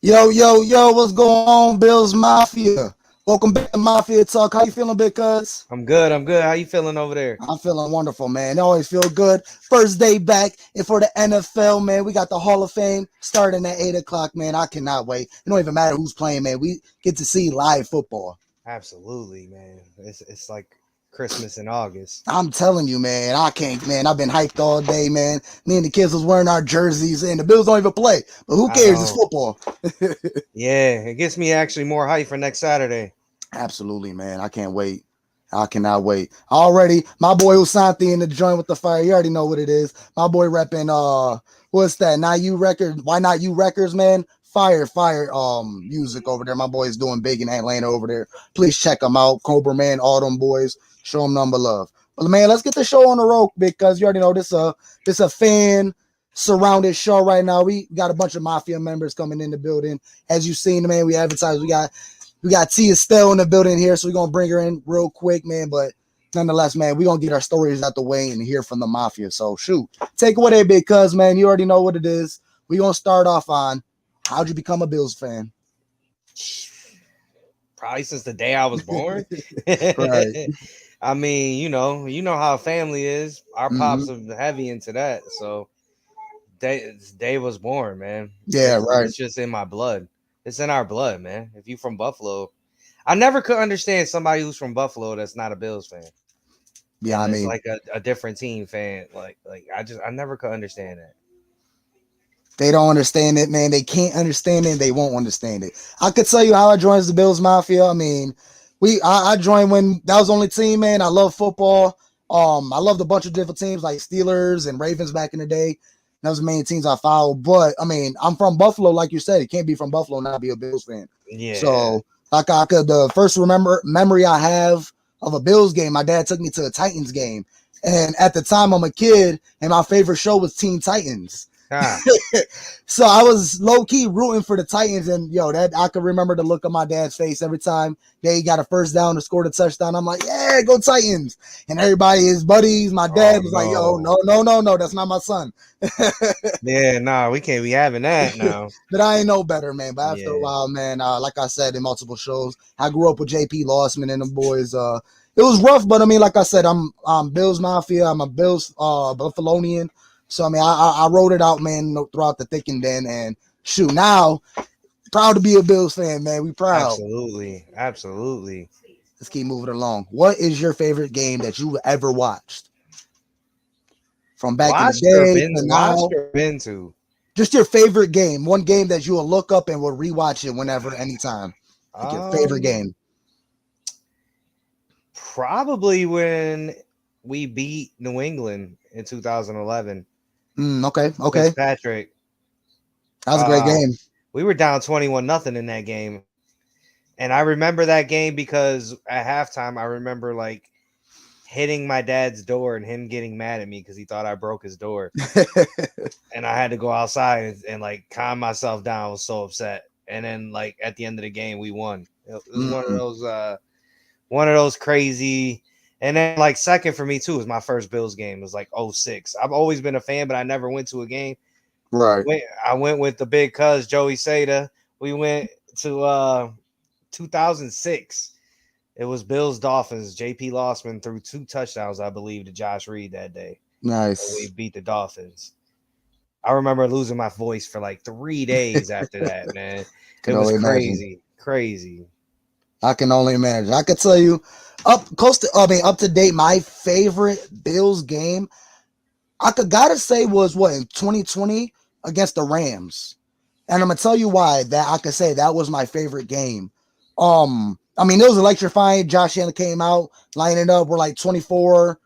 Yo, yo, yo, what's going on, Bills Mafia? Welcome back to Mafia Talk. How you feeling, big cuz? I'm good. I'm good. How you feeling over there? I'm feeling wonderful, man. Always feel good. First day back, and for the NFL, man, we got the Hall of Fame starting at 8 o'clock, man. I cannot wait. It don't even matter who's playing, man. We get to see live football. Absolutely, man. It's like Christmas in August. I'm telling you, man, I can't, man. I've been hyped all day, man. Me and the kids was wearing our jerseys, and the Bills don't even play. But who I cares? It's know. football. Yeah, it gets me actually more hype for next Saturday. Absolutely, man. I can't wait. I cannot wait. Already, my boy Usanti in the joint with the fire. You already know what it is. My boy repping what's that? Not you record. Why not you records, man? Fire music over there. My boy is doing big in Atlanta over there. Please check them out. Cobra Man, all them boys. Show them number love. But man, let's get the show on the road because you already know this a fan surrounded show right now. We got a bunch of mafia members coming in the building. As you've seen, man, we advertise. We got Tia Estelle in the building here, so we're gonna bring her in real quick, man. But nonetheless, man, we're gonna get our stories out the way and hear from the mafia. So shoot. Take it away, big cuz, man. You already know what it is. We're gonna start off on how'd you become a Bills fan? Probably since the day I was born. Right. I mean, you know how family is. Our Mm-hmm. pops are heavy into that. So day was born, man. Yeah, It's right. just in my blood. It's in our blood, man. If you from Buffalo, I never could understand somebody who's from Buffalo that's not a Bills fan. Yeah, And I it's mean, like a different team fan. I never could understand that. they don't understand it, man. They can't understand it. They won't understand it. I could tell you how I joined the Bills Mafia. I mean, I joined when that was the only team, man. I love football. I loved a bunch of different teams like Steelers and Ravens back in the day. That was the main teams I followed. But I mean, I'm from Buffalo, like you said. You can't be from Buffalo and not be a Bills fan. Yeah. So, like I could, the first memory I have of a Bills game, my dad took me to a Titans game, and at the time I'm a kid, and my favorite show was Teen Titans. Ah. So I was low key rooting for the Titans, and yo, that I could remember the look on my dad's face every time they got a first down or scored a touchdown. I'm like, yeah, go Titans! And everybody, his buddies, my Oh dad was like, yo, no. no, no, no, no, that's not my son. Yeah, nah, we can't be having that now. But I ain't know better, man. But after a Yeah. while, man, like I said in multiple shows, I grew up with JP Lossman and the boys. It was rough, but I mean, like I said, I'm Bills Mafia. I'm a Bills Buffalonian. So I mean, I wrote it out, man, throughout the thick and thin. And shoot, now proud to be a Bills fan, man. We proud. Absolutely. Absolutely. Let's keep moving along. What is your favorite game that you've ever watched from back in the day to Watched now? or been to. Just your favorite game, one game that you will look up and will rewatch it whenever, anytime. Like your favorite Um game. Probably when we beat New England in 2011. Okay, okay. Fitzpatrick. That was a great Uh game. we were down 21 nothing in that game. And I remember that game because at halftime I remember like hitting my dad's door and him getting mad at me because he thought I broke his door. And I had to go outside and like calm myself down. I was so upset. And then like at the end of the game, we won. It was Mm, one of those crazy. And then like second for me too was my first Bills game. It was like '06. I've always been a fan, but I never went to a game. right. I went with the big cuz Joey Sada. We went to 2006. It was Bills Dolphins. JP Lossman threw 2 touchdowns, I believe, to Josh Reed that day. And we Nice. beat the Dolphins. I remember losing my voice for like 3 days after that, man. It Can was only imagine. crazy. Crazy. I can only imagine. I could tell you up to date, my favorite Bills game, gotta say was what in 2020 against the Rams. And I'm gonna tell you why that I could say that was my favorite game. I mean, it was electrifying. Josh Allen came out, lining up. We're like 24-3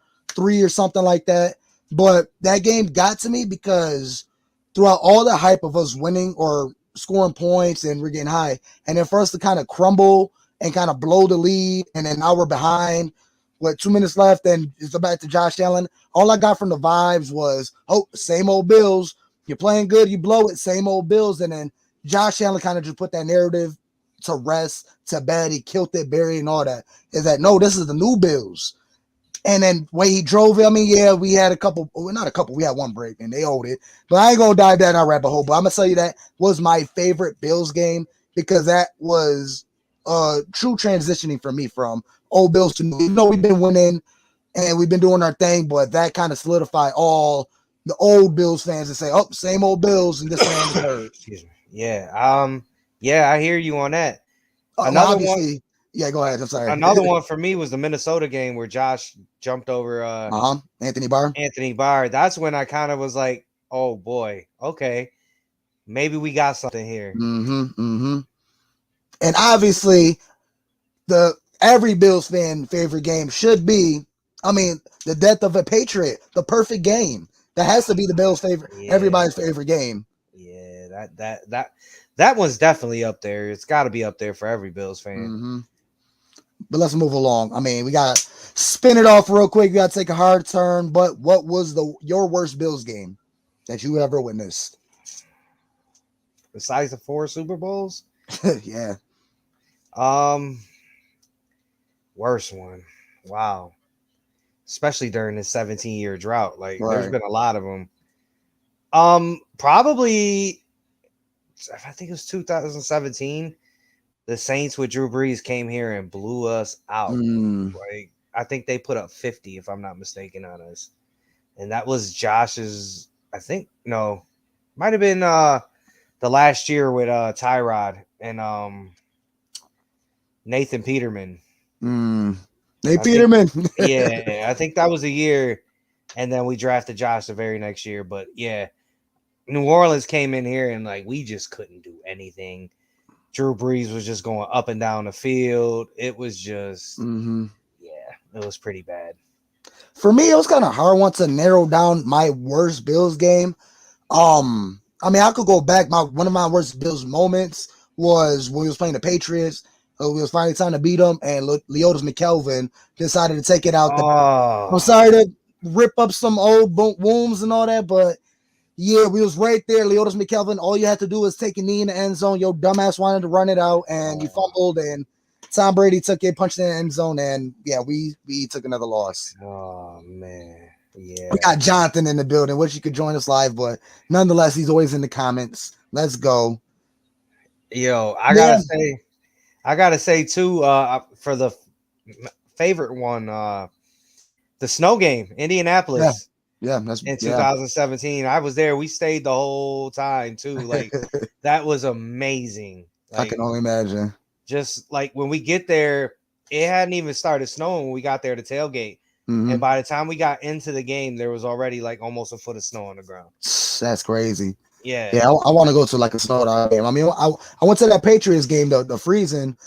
or something like that. But that game got to me because throughout all the hype of us winning or scoring points and we're getting high, and then for us to kind of crumble and kind of blow the lead, and then now we're behind with 2 minutes left, and it's back to Josh Allen. All I got from the vibes was, oh, same old Bills. You're playing good, you blow it, same old Bills. And then Josh Allen kind of just put that narrative to rest, to bed. He killed it, buried, and all that. Is that no, this is the new Bills. And then way he drove it, I mean, yeah, we had a couple, well, not a couple, we had one break and they owed it. But I ain't gonna dive down that rabbit hole. But I'm gonna tell you that was my favorite Bills game because that was true transitioning for me from old Bills to new. Even though we've been winning and we've been doing our thing, but that kind of solidified all the old Bills fans and say, oh, same old Bills and this man is third. Excuse me. Yeah, I hear you on that. Well, Another one, obviously, yeah, go ahead. I'm sorry. another one for me was the Minnesota game where Josh jumped over Anthony Barr. Anthony Barr. That's when I kind of was like, oh boy, okay, maybe we got something here. And obviously, every Bills fan favorite game should be, I mean, the death of a Patriot, the perfect game. That has to be the Bills' favorite, everybody's favorite game. Yeah, that one's definitely up there. It's got to be up there for every Bills fan. But let's move along. I mean, we got to spin it off real quick. We got to take a hard turn. But what was your worst Bills game that you ever witnessed? Besides the 4 Super Bowls? Yeah. Worst one. Wow. Especially during this 17-year drought. Like, there's been a lot of them. Probably, I think it was 2017. The Saints with Drew Brees came here and blew us out. Like, I think they put up 50, if I'm not mistaken, on us. And that was Josh's, I think, no, might have been the last year with Tyrod and Nathan Peterman. Peterman. Yeah, I think that was a year. And then we drafted Josh the very next year. But yeah, New Orleans came in here and like we just couldn't do anything. Drew Brees was just going up and down the field. It was just, yeah, it was pretty bad. For me, it was kind of hard one to narrow down my worst Bills game. I mean, I could go back. One of my worst Bills moments was when we was playing the Patriots. We was finally time to beat them, and Leotis McKelvin decided to take it out. I'm sorry to rip up some old wounds and all that, but yeah, we was right there. Leotis McKelvin, all you had to do was take a knee in the end zone. Your dumbass wanted to run it out, and you fumbled, and Tom Brady took it, punched in the end zone, and yeah, we took another loss. Oh, man. Yeah. We got Jonathan in the building. Wish you could join us live, but nonetheless, he's always in the comments. Let's go. Yo, I gotta say too, for the favorite one, the snow game, Indianapolis. Yeah, that's in 2017. I was there. We stayed the whole time too. Like that was amazing. Like, I can only imagine. Just like when we get there, it hadn't even started snowing when we got there to tailgate. And by the time we got into the game, there was already like almost a foot of snow on the ground. That's crazy. Yeah. I want to go to like a snowed game. I mean, I went to that Patriots game, the freezing,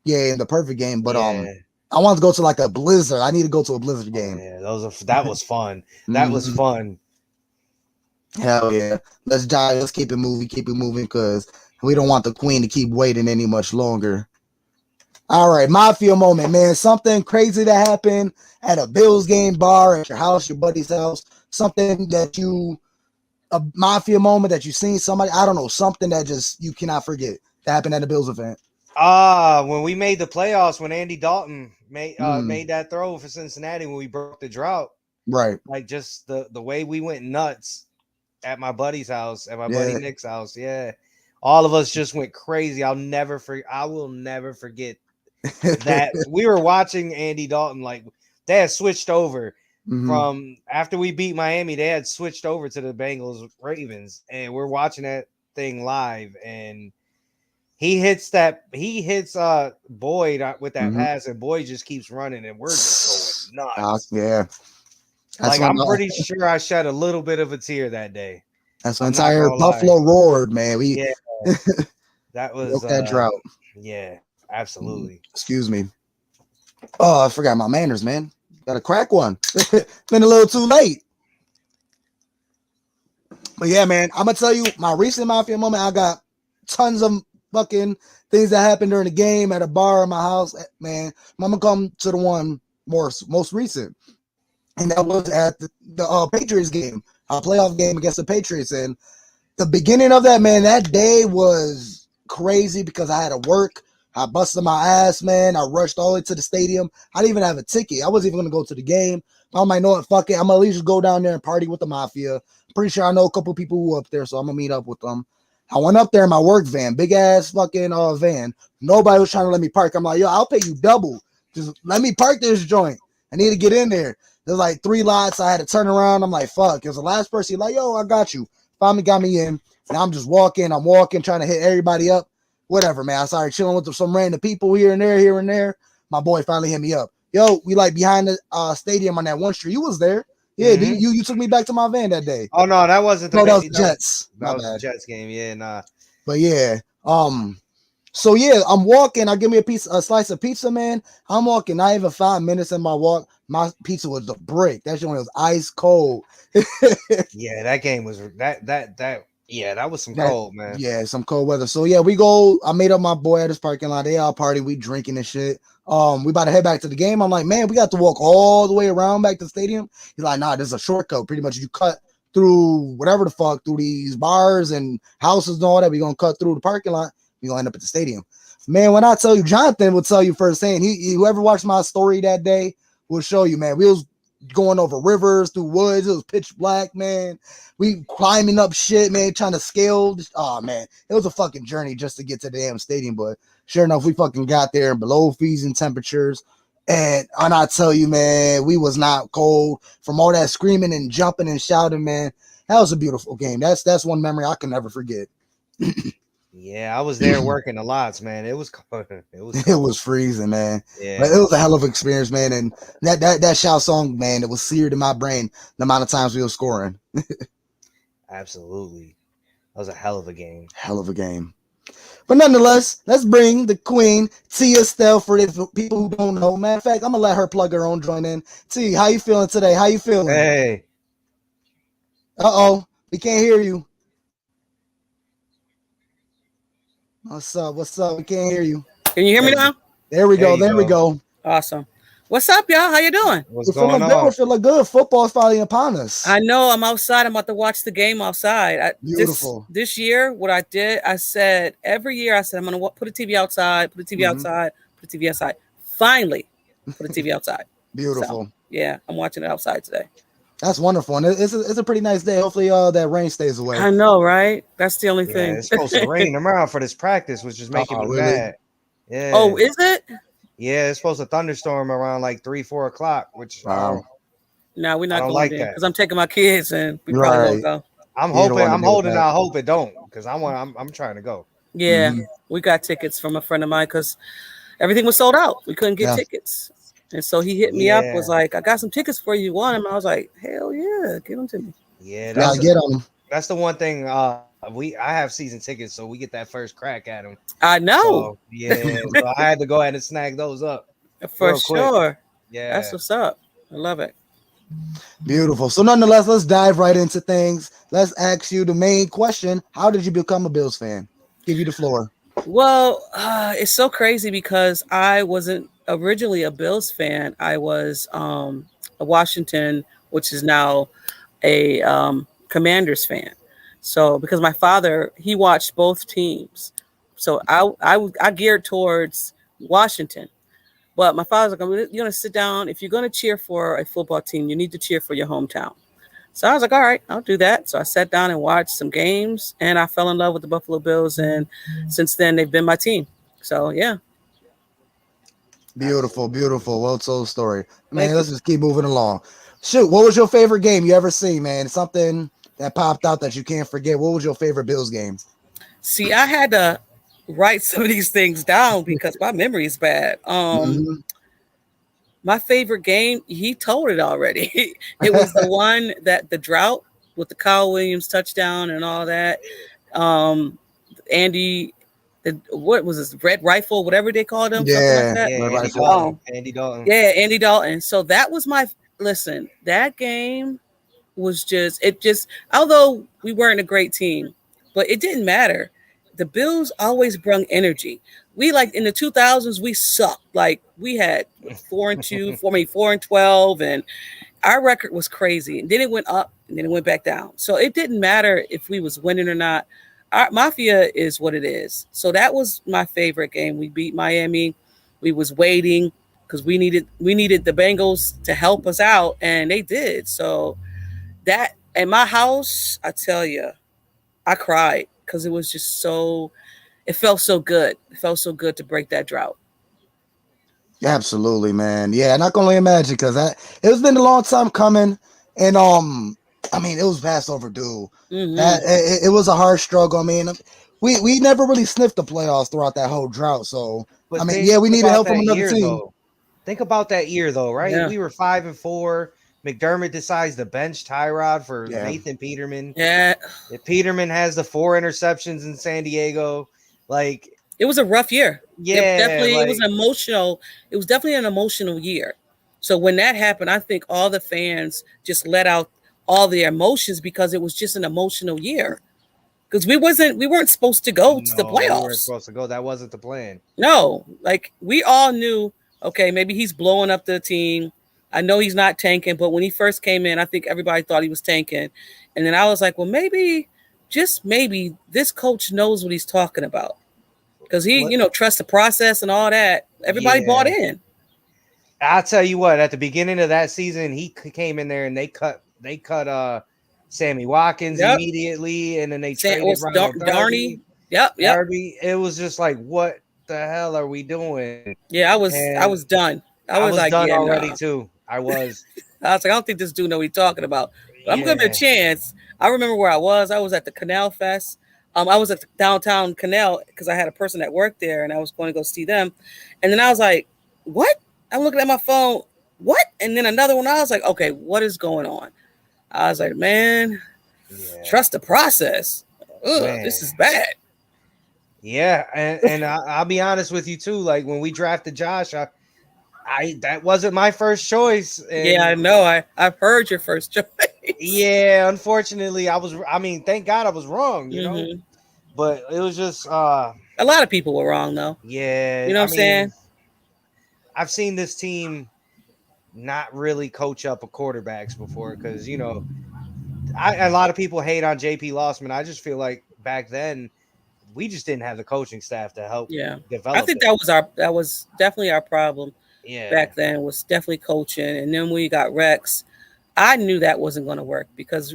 and the perfect game, but I want to go to like a blizzard. I need to go to a blizzard game. Yeah, that was fun. That was fun. Hell yeah. Let's keep it moving because we don't want the queen to keep waiting any much longer. All right, Mafia moment, man. Something crazy that happened at a Bills game, bar, at your house, your buddy's house. Something that a Mafia moment that you seen somebody, I don't know, something that just you cannot forget that happened at a Bills event. When we made the playoffs, when Andy Dalton made that throw for Cincinnati when we broke the drought. Right. Like just the way we went nuts at my buddy's house, at my buddy Nick's house. Yeah. All of us just went crazy. I will never forget that. We were watching Andy Dalton, like they had switched over from after we beat Miami, they had switched over to the Bengals Ravens, and we're watching that thing live, and he hits Boyd with that pass, and Boyd just keeps running, and we're just going nuts. Yeah. Like I'm pretty sure I shed a little bit of a tear that day. That's the entire Buffalo roared, man. That was that drought. Yeah, absolutely. Excuse me. Oh, I forgot my manners, man. Got to crack one. Been a little too late. But yeah, man, I'm gonna tell you my recent Mafia moment. I got tons of fucking things that happened during the game at a bar in my house. Man, I'm gonna come to the one most recent, and that was at the Patriots game, our playoff game against the Patriots. And the beginning of that, man, that day was crazy because I had to work. I busted my ass, man. I rushed all the way to the stadium. I didn't even have a ticket. I wasn't even going to go to the game. I'm like, know what, fuck it. I'm gonna at least go down there and party with the Mafia. Pretty sure I know a couple people who up there, so I'm gonna meet up with them. I went up there in my work van, big ass fucking van. Nobody was trying to let me park. I'm like, yo, I'll pay you double. Just let me park this joint. I need to get in there. There's like 3 lots. I had to turn around. I'm like, fuck. It was the last person. He like, yo, I got you. Finally got me in. And I'm just walking. I'm walking, trying to hit everybody up. Whatever, man. I started chilling with some random people here and there, here and there. My boy finally hit me up. Yo, we like behind the stadium on that one street. You was there. Yeah, you took me back to my van that day. Oh no, that wasn't the no, that was the Jets. That was the Jets game. Yeah, nah. But yeah, so yeah, I'm walking. I give me a slice of pizza, man. I'm walking. Not even 5 minutes in my walk. My pizza was a brick. That shit was ice cold. Yeah, that game was that. Yeah, that was some cold, man. Yeah, some cold weather. So yeah, we go. I made up my boy at his parking lot. They all party. We drinking and shit. We about to head back to the game. I'm like, man, we got to walk all the way around back to the stadium. He's like, nah, this is a shortcut. Pretty much, you cut through whatever the fuck, through these bars and houses and all that. We gonna cut through the parking lot. We gonna end up at the stadium. Man, when I tell you, Jonathan would tell you firsthand. Whoever watched my story that day will show you, man. We was going over rivers, through woods. It was pitch black, man. We climbing up shit, man, trying to scale. Oh, man. It was a fucking journey just to get to the damn stadium. But sure enough, we fucking got there below freezing temperatures. And I tell you, man, we was not cold from all that screaming and jumping and shouting, man. That was a beautiful game. That's one memory I can never forget. Yeah, I was there working a lot, man. It was cold. It was freezing, man. Yeah, but it was a hell of an experience, man. And that shout song, man, it was seared in my brain the amount of times we were scoring. Absolutely. That was a hell of a game. Hell of a game. But nonetheless, let's bring the queen, Tia Stell, for the people who don't know. Matter of fact, I'm going to let her plug her own joint in. T, how you feeling today? How you feeling? Hey. Uh-oh. We can't hear you. What's up? We can't hear you. Can you hear me now? There we go. There we go. Awesome. What's up, y'all? How you doing? What's going on? We're feeling good. Football's finally upon us. I know. I'm outside. I'm about to watch the game outside. Beautiful. This year, what I did, I said every year, I said I'm gonna put a TV outside, put a TV outside, put a TV outside. Finally, put a TV outside. Beautiful. So, yeah, I'm watching it outside today. That's wonderful, and it's a pretty nice day. Hopefully, that rain stays away. I know, right? That's the only thing. It's supposed to rain tomorrow for this practice, which is making me mad. Yeah. Oh, is it? Yeah, it's supposed to thunderstorm around like 3-4 o'clock, which no, we're not going like there because I'm taking my kids and we probably won't go. I'm holding out hope it don't because I'm trying to go. Yeah, we got tickets from a friend of mine because everything was sold out. We couldn't get tickets. And so he hit me up, was like, I got some tickets for you. You want them? I was like, hell yeah, give them to me. Yeah, get them. That's the one thing. I have season tickets, so we get that first crack at them. I know. So, yeah, so I had to go ahead and snag those up for sure. Yeah, that's what's up. I love it. Beautiful. So nonetheless, let's dive right into things. Let's ask you the main question: how did you become a Bills fan? Give you the floor. Well, it's so crazy because I wasn't originally a Bills fan. I was a Washington, which is now a Commanders fan. So because my father, he watched both teams. So I geared towards Washington. But my father's like, you're going to sit down. If you're going to cheer for a football team, you need to cheer for your hometown. So I was like, all right, I'll do that. So I sat down and watched some games, and I fell in love with the Buffalo Bills. And since then, they've been my team. So, yeah. Beautiful, beautiful. Well told story. Man, let's just keep moving along. Shoot, what was your favorite game you ever seen, man? Something that popped out that you can't forget. What was your favorite Bills game? See, I had to write some of these things down because my memory is bad. My favorite game, he told it already. It was the one that the drought with the Kyle Williams touchdown and all that. Andy, what was this? Red Rifle, whatever they called him. Yeah, like that. Andy Dalton. Yeah, Andy Dalton. So that was that game was although we weren't a great team, but it didn't matter. The Bills always brung energy. We in the 2000s, we sucked. Like we had 4-2, 4-12, and our record was crazy. And then it went up, and then it went back down. So it didn't matter if we was winning or not. Our Mafia is what it is. So that was my favorite game. We beat Miami. We was waiting. because we needed the Bengals to help us out, and they did. So that in my house, I tell you, I cried because it was just so. It felt so good. It felt so good to break that drought. Absolutely, man. Yeah, and I can only imagine because that it's been a long time coming, and I mean, it was past overdue. That Hmm. it was a hard struggle. I mean, we never really sniffed the playoffs throughout that whole drought. So I But mean, think yeah, we needed about help from that another year team. though. Think about that year though, right? Yeah. We were 5-4. McDermott decides to bench Tyrod for Yeah, Nathan Peterman. Yeah. If Peterman has the 4 interceptions in San Diego, like It was a rough year. It yeah, definitely it was like an emotional. It was definitely an emotional year. So when that happened, I think all the fans just let out all their emotions because it was just an emotional year. Because we weren't supposed to go to the no, we weren't playoffs. supposed to go. That wasn't the plan. No, like we all knew, okay, maybe he's blowing up the team. I know he's not tanking, but when he first came in, I think everybody thought he was tanking. And then I was like, well, maybe, just maybe, this coach knows what he's talking about. Because he, What? trusts the process and all that. Everybody bought Yeah, in. I'll tell you what. At the beginning of that season, he came in there and they cut Sammy Watkins Yep. immediately, and then they Sam traded was Ronald Darney. Darby. Yep, yep. Darby. It was just like, what the hell are we doing? Yeah, I was And done. I I was was like, done yeah, already nah. too. I was. I was like, I don't think this dude know what he's talking about. But I'm giving it a Yeah. chance. I remember where I was. I was at the Canal Fest. I was at the downtown Canal because I had a person that worked there, and I was going to go see them. And then I was like, "What?" I'm looking at my phone. What? And then another one. I was like, "Okay, what is going on?" I was like, "Man, Yeah. trust the process. Ugh, this is Man. bad." Yeah, and I'll be honest with you too. Like when we drafted Josh, I that wasn't my first choice, Yeah, I and know. I've heard your first choice. yeah, unfortunately, I was. I mean, thank God I was wrong, Hmm. but it was just, A lot of people were wrong, though. You yeah. know what I I'm saying? mean, I've seen this team not really coach up a quarterbacks before because a lot of people hate on JP Lossman. I just feel like back then we just didn't have the coaching staff to help Yeah, I develop think it. that was definitely our problem Yeah, back then. Was definitely coaching, and then when we got Rex, I knew that wasn't going to work because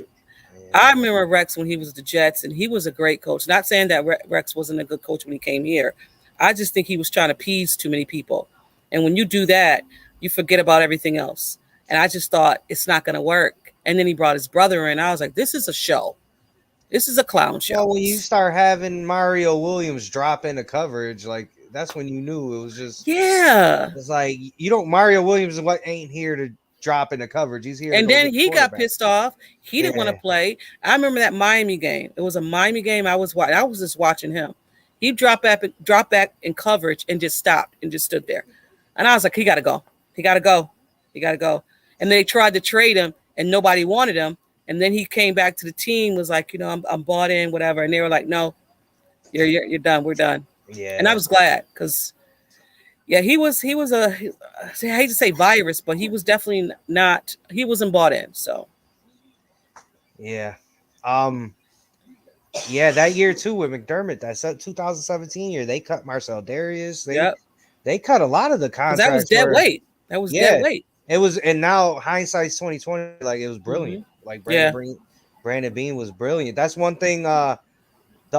I yeah, remember Rex when he was the Jets, and he was a great coach. Not saying that Rex wasn't a good coach when he came here. I just think he was trying to appease too many people, and when you do that, you forget about everything else. And I just thought it's not going to work. And then he brought his brother in. I was like, this is a show. This is a clown well, show. when you start having Mario Williams drop into coverage, like that's when you knew it was just. Yeah. It's like you don't. Mario Williams is what ain't here to drop into coverage. He's here to And go then get the he got quarterback. pissed off. He didn't want to Yeah, play. I remember that Miami game. It was a Miami game. I was just watching him. He dropped back in coverage and just stopped and just stood there. And I was like, he got to go. He got to go. He got to go. And they tried to trade him, and nobody wanted him. And then he came back to the team, was like, I'm bought in, whatever. And they were like, no, you're done. We're done. And I yeah, was glad because yeah, he was I hate to say virus, but he was definitely not. He wasn't bought in. So yeah. Um, yeah, that year too with McDermott, that's 2017 year. They cut Marcel Darius. They yep, they cut a lot of the because that was contracts dead where weight. That was dead yeah, weight. it was. And now hindsight's 2020. Like it was brilliant. Hmm. Like Yeah, Brandon Bean was brilliant. That's one thing. The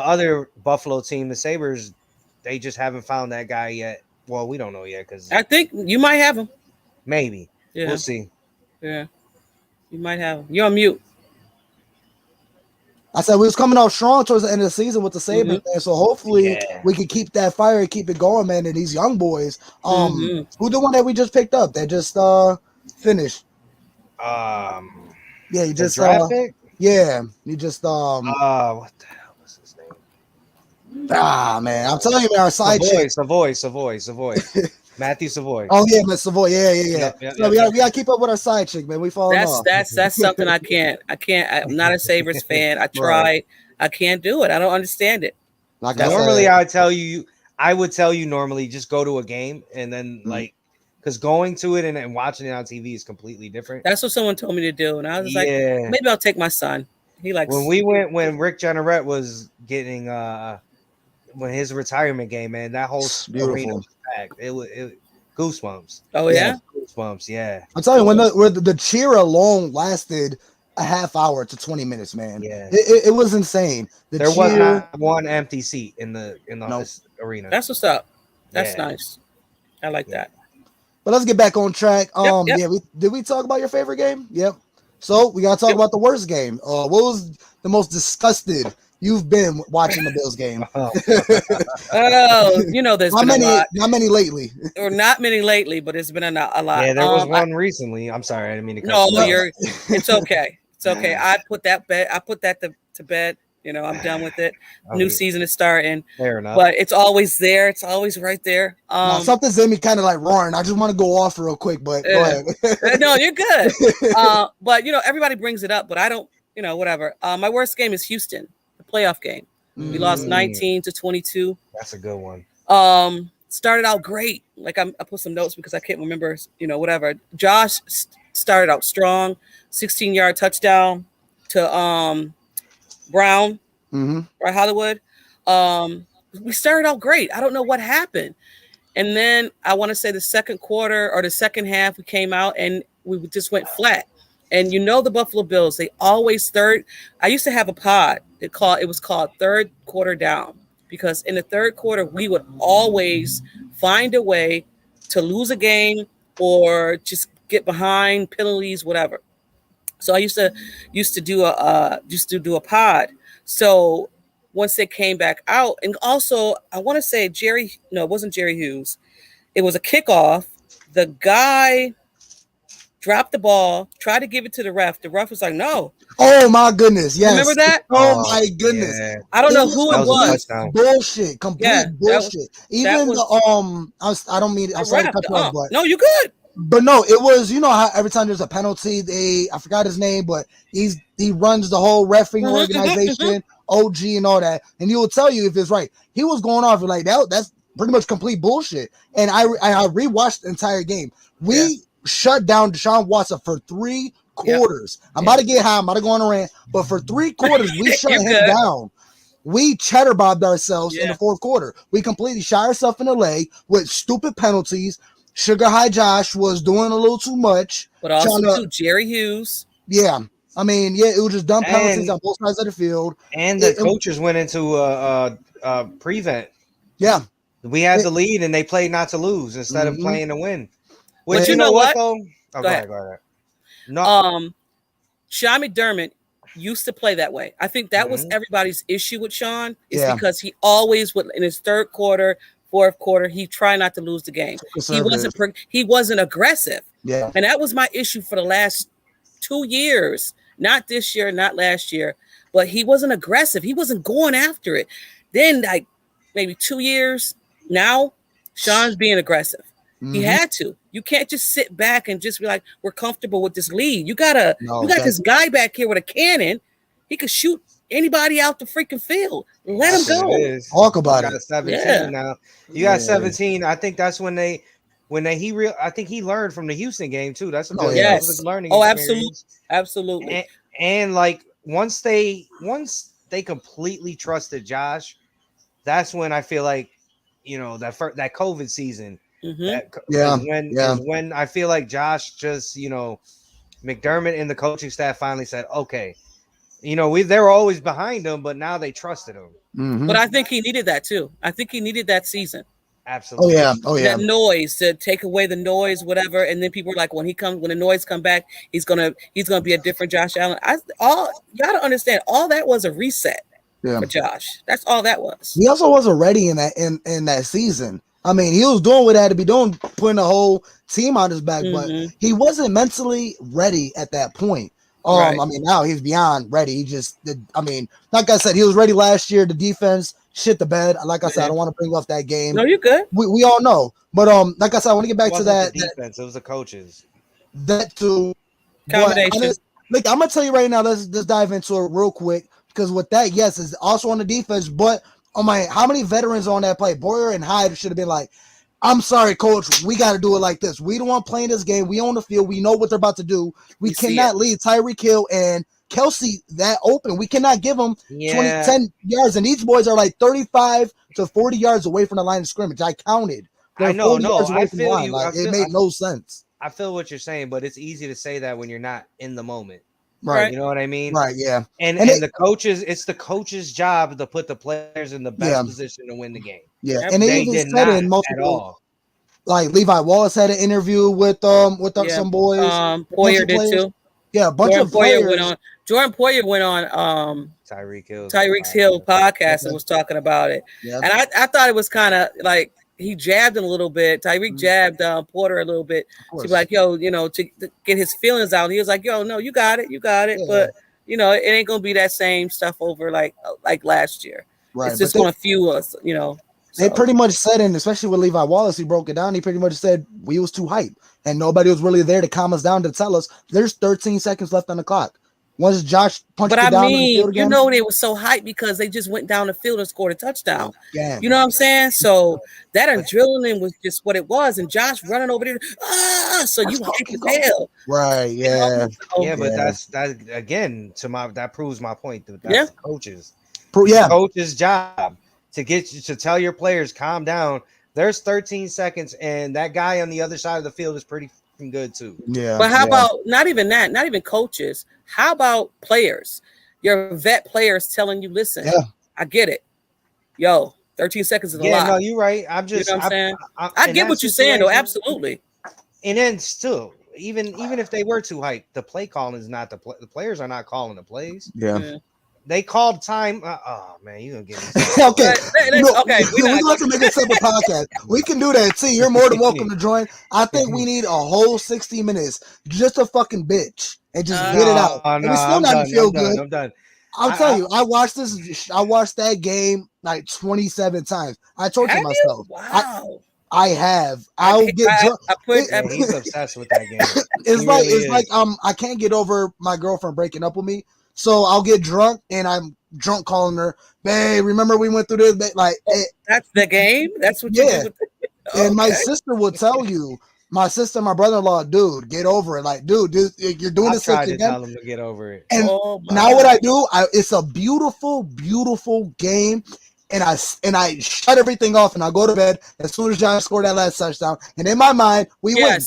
other Buffalo team, the Sabres, they just haven't found that guy yet. Well, we don't know yet because I think you might have him. maybe we'll Yeah, see. yeah, you might have him. You're on mute. I said we was coming out strong towards the end of the season with the Sabres, Hmm. man. So hopefully Yeah. we can keep that fire and keep it going, man. And these young boys, Hmm. who the one that we just picked up that just finished? Um, Yeah, he the just draft pick. yeah, he just What the hell was his name? man, I'm telling you, man, our side chick. Savoy. Matthew Savoy. Oh yeah, man, Savoy. Yeah. Yep, yep, So yep, we yep. gotta keep up with our side chick, man. We falling That's off. that's that's something I can't. I can't. I'm not a Sabres fan. I Right. tried. I can't do it. I don't understand it. Like I Normally, said, I would tell you normally just go to a game and then mhm. like, because going to it and watching it on TV is completely different. That's what someone told me to do, and I was just like, Yeah. maybe I'll take my son. He When likes. we went, when Rick Jeanneret was getting when his retirement game, man, that whole It's arena beautiful. was packed. Goosebumps. Oh Yeah. yeah. Goosebumps. Yeah. I'm telling you, when the cheer alone lasted a half hour to 20 minutes, man. Yeah. It was insane. The There was cheer, not one empty seat in the no. arena. That's what's up. That's Yeah. nice. I like Yeah. that. But let's get back on track. Yep. Yeah, did we talk about your favorite game? Yep. So we gotta talk Yep. about the worst game. What was the most disgusted you've been watching the Bills game? Oh, you know, there's Not been a many, lot, not many lately. or not many lately, but it's been a lot. Yeah, there was one recently. I'm sorry, I didn't mean to cut you No, off. it's okay. It's okay. I put that to bed. You know, I'm done with it. New Okay, season is starting, fair enough. but it's always there. It's always right there. Nah, something's in me kind of like roaring. I just want to go off real quick, but go ahead. No, you're good. But you know, everybody brings it up, but I don't. You know, whatever. My worst game is Houston, the playoff game. We lost 19-22. That's a good one. Started out great. Like I put some notes because I can't remember. You know, whatever. Josh started out strong, 16-yard touchdown to Brown, right, Hollywood. We started out great. I don't know what happened. And then I want to say the second quarter or the second half, we came out and we just went flat. And you know the Buffalo Bills, they always third. I used to have a pod. It was called Third Quarter Down, because in the third quarter we would always find a way to lose a game or just get behind, penalties, whatever. So I used to do a pod. So once they came back out, and also I want to say it wasn't Jerry Hughes. It was a kickoff. The guy dropped the ball, tried to give it to the ref. The ref was like, no. Oh my goodness! Yes. Remember that? Oh my goodness! Yeah. I don't know who it was. Bullshit. Complete bullshit. Even the I don't mean. I'm sorry to cut you off, but no, you good. But no, it was, you know how every time there's a penalty, I forgot his name, but he runs the whole reffing organization, OG and all that, and he will tell you if it's right. He was going off like that's pretty much complete bullshit. And I rewatched the entire game. We shut down Deshaun Watson for 3 quarters. I'm about to get high. I'm about to go on a rant, but for 3 quarters we shut him down. We cheddar bobbed ourselves in the fourth quarter. We completely shot ourselves in the leg with stupid penalties. Sugar High Josh was doing a little too much. But also Jerry Hughes. Yeah. I mean, it was just dumb penalties on both sides of the field. And the coaches went into prevent. Yeah. We had the lead and they played not to lose instead of playing to win. Which, but you know what though? Oh, go ahead. No. Sean McDermott used to play that way. I think that was everybody's issue with Sean, is because he always would, in his third quarter, fourth quarter, he tried not to lose the game. He wasn't aggressive. Yeah. And that was my issue for the last 2 years. Not this year, not last year, but he wasn't aggressive. He wasn't going after it. Then like maybe 2 years now, Sean's being aggressive. He had to. You can't just sit back and just be like, we're comfortable with this lead. You got this guy back here with a cannon. He could shoot anybody out the freaking field. Let him go. Talk about it. 17 now. You got 17. I think that's when I think he learned from the Houston game too. That's what learning. Oh, absolutely. And like once they completely trusted Josh, that's when I feel like, you know, that COVID season. Is when I feel like Josh just, you know, McDermott and the coaching staff finally said, okay, you know, they were always behind him, but now they trusted him. But I think he needed that too. I think he needed that season. Absolutely. Oh yeah. That noise, to take away the noise, whatever. And then people are like, when the noise come back, he's gonna be a different Josh Allen. Y'all gotta understand, all that was a reset for Josh. That's all that was. He also wasn't ready in that season. I mean, he was doing what he had to be doing, putting the whole team on his back, but he wasn't mentally ready at that point. I mean, now he's beyond ready. He just did. I mean, like I said, he was ready last year. The defense shit the bed. Like I said, I don't want to bring off that game. No, you're good. We all know, but like I said, I want to get back to that defense. It was the coaches. That too. Combination. I'm gonna tell you right now. Let's dive into it real quick, because with that, yes, is also on the defense, but. Oh my! How many veterans on that play? Boyer and Hyde should have been like, "I'm sorry, coach. We got to do it like this. We don't want playing this game. We own the field. We know what they're about to do. We cannot leave Tyreek Hill and Kelsey that open. We cannot give them 10 yards. And these boys are like 35 to 40 yards away from the line of scrimmage. I counted They're know, 40 no, yards away I from the feel line. you. Like it made no sense. I feel what you're saying, but it's easy to say that when you're not in the moment. Right. You know what I mean? Right. Yeah. And the coaches, it's the coach's job to put the players in the best position to win the game. Yeah. Yep. And they They even did said it not in at multiple. all. Like Levi Wallace had an interview with some boys. A bunch Poyer of did players. too. Yeah, a bunch Jordan of players. Poyer went on Tyreek Hill podcast Okay. and was talking about it. Yeah. And I thought it was kind of like he jabbed him a little bit. Tyreek jabbed Porter a little bit. To be like, yo, to get his feelings out. And he was like, yo, no, you got it. Yeah. But, it ain't going to be that same stuff over like last year. Right. It's just going to fuel us, They So. pretty much said, and especially with Levi Wallace, he broke it down. He pretty much said we was too hype, and nobody was really there to calm us down to tell us there's 13 seconds left on the clock. Once Josh punched it down on the field again, they were so hyped because they just went down the field and scored a touchdown. Yeah. You know what I'm saying? So that adrenaline was just what it was, and Josh running over there. So you hyped as hell, right? Yeah, but that's again that proves my point. That's the coaches. Yeah, coach's job to get you to tell your players calm down. There's 13 seconds, and that guy on the other side of the field is pretty good too. Yeah. But how about not even that? Not even coaches. How about players? Your vet players telling you, listen, I get it. Yo, 13 seconds is a lot. No, you're right. I'm just, you know what I'm saying? I get what you're saying, though. Absolutely. And then still, even if they were too hyped, the play calling is not the players are not calling the plays. Yeah. They called time. Oh man, you gonna get me? Okay, okay. We have to make a separate podcast. We can do that. See, you're more than welcome to join. I think we need a whole 60 minutes just to fucking bitch and just get it out. And it's still not feel good. I'm done. I'll tell you, I watched that game like 27 times. I torture myself. Wow. I have. I'll get drunk. He's obsessed with that game. It's like I can't get over my girlfriend breaking up with me. So I'll get drunk and I'm drunk calling her, babe, remember we went through this? Like that's the game? That's what you do with And my sister will tell you, my sister, my brother-in-law, dude, get over it. Like, dude, you're doing this again. Tell him to get over it. And now what I do, it's a beautiful, beautiful game. And I shut everything off and I go to bed as soon as Josh scored that last touchdown. And in my mind, we win.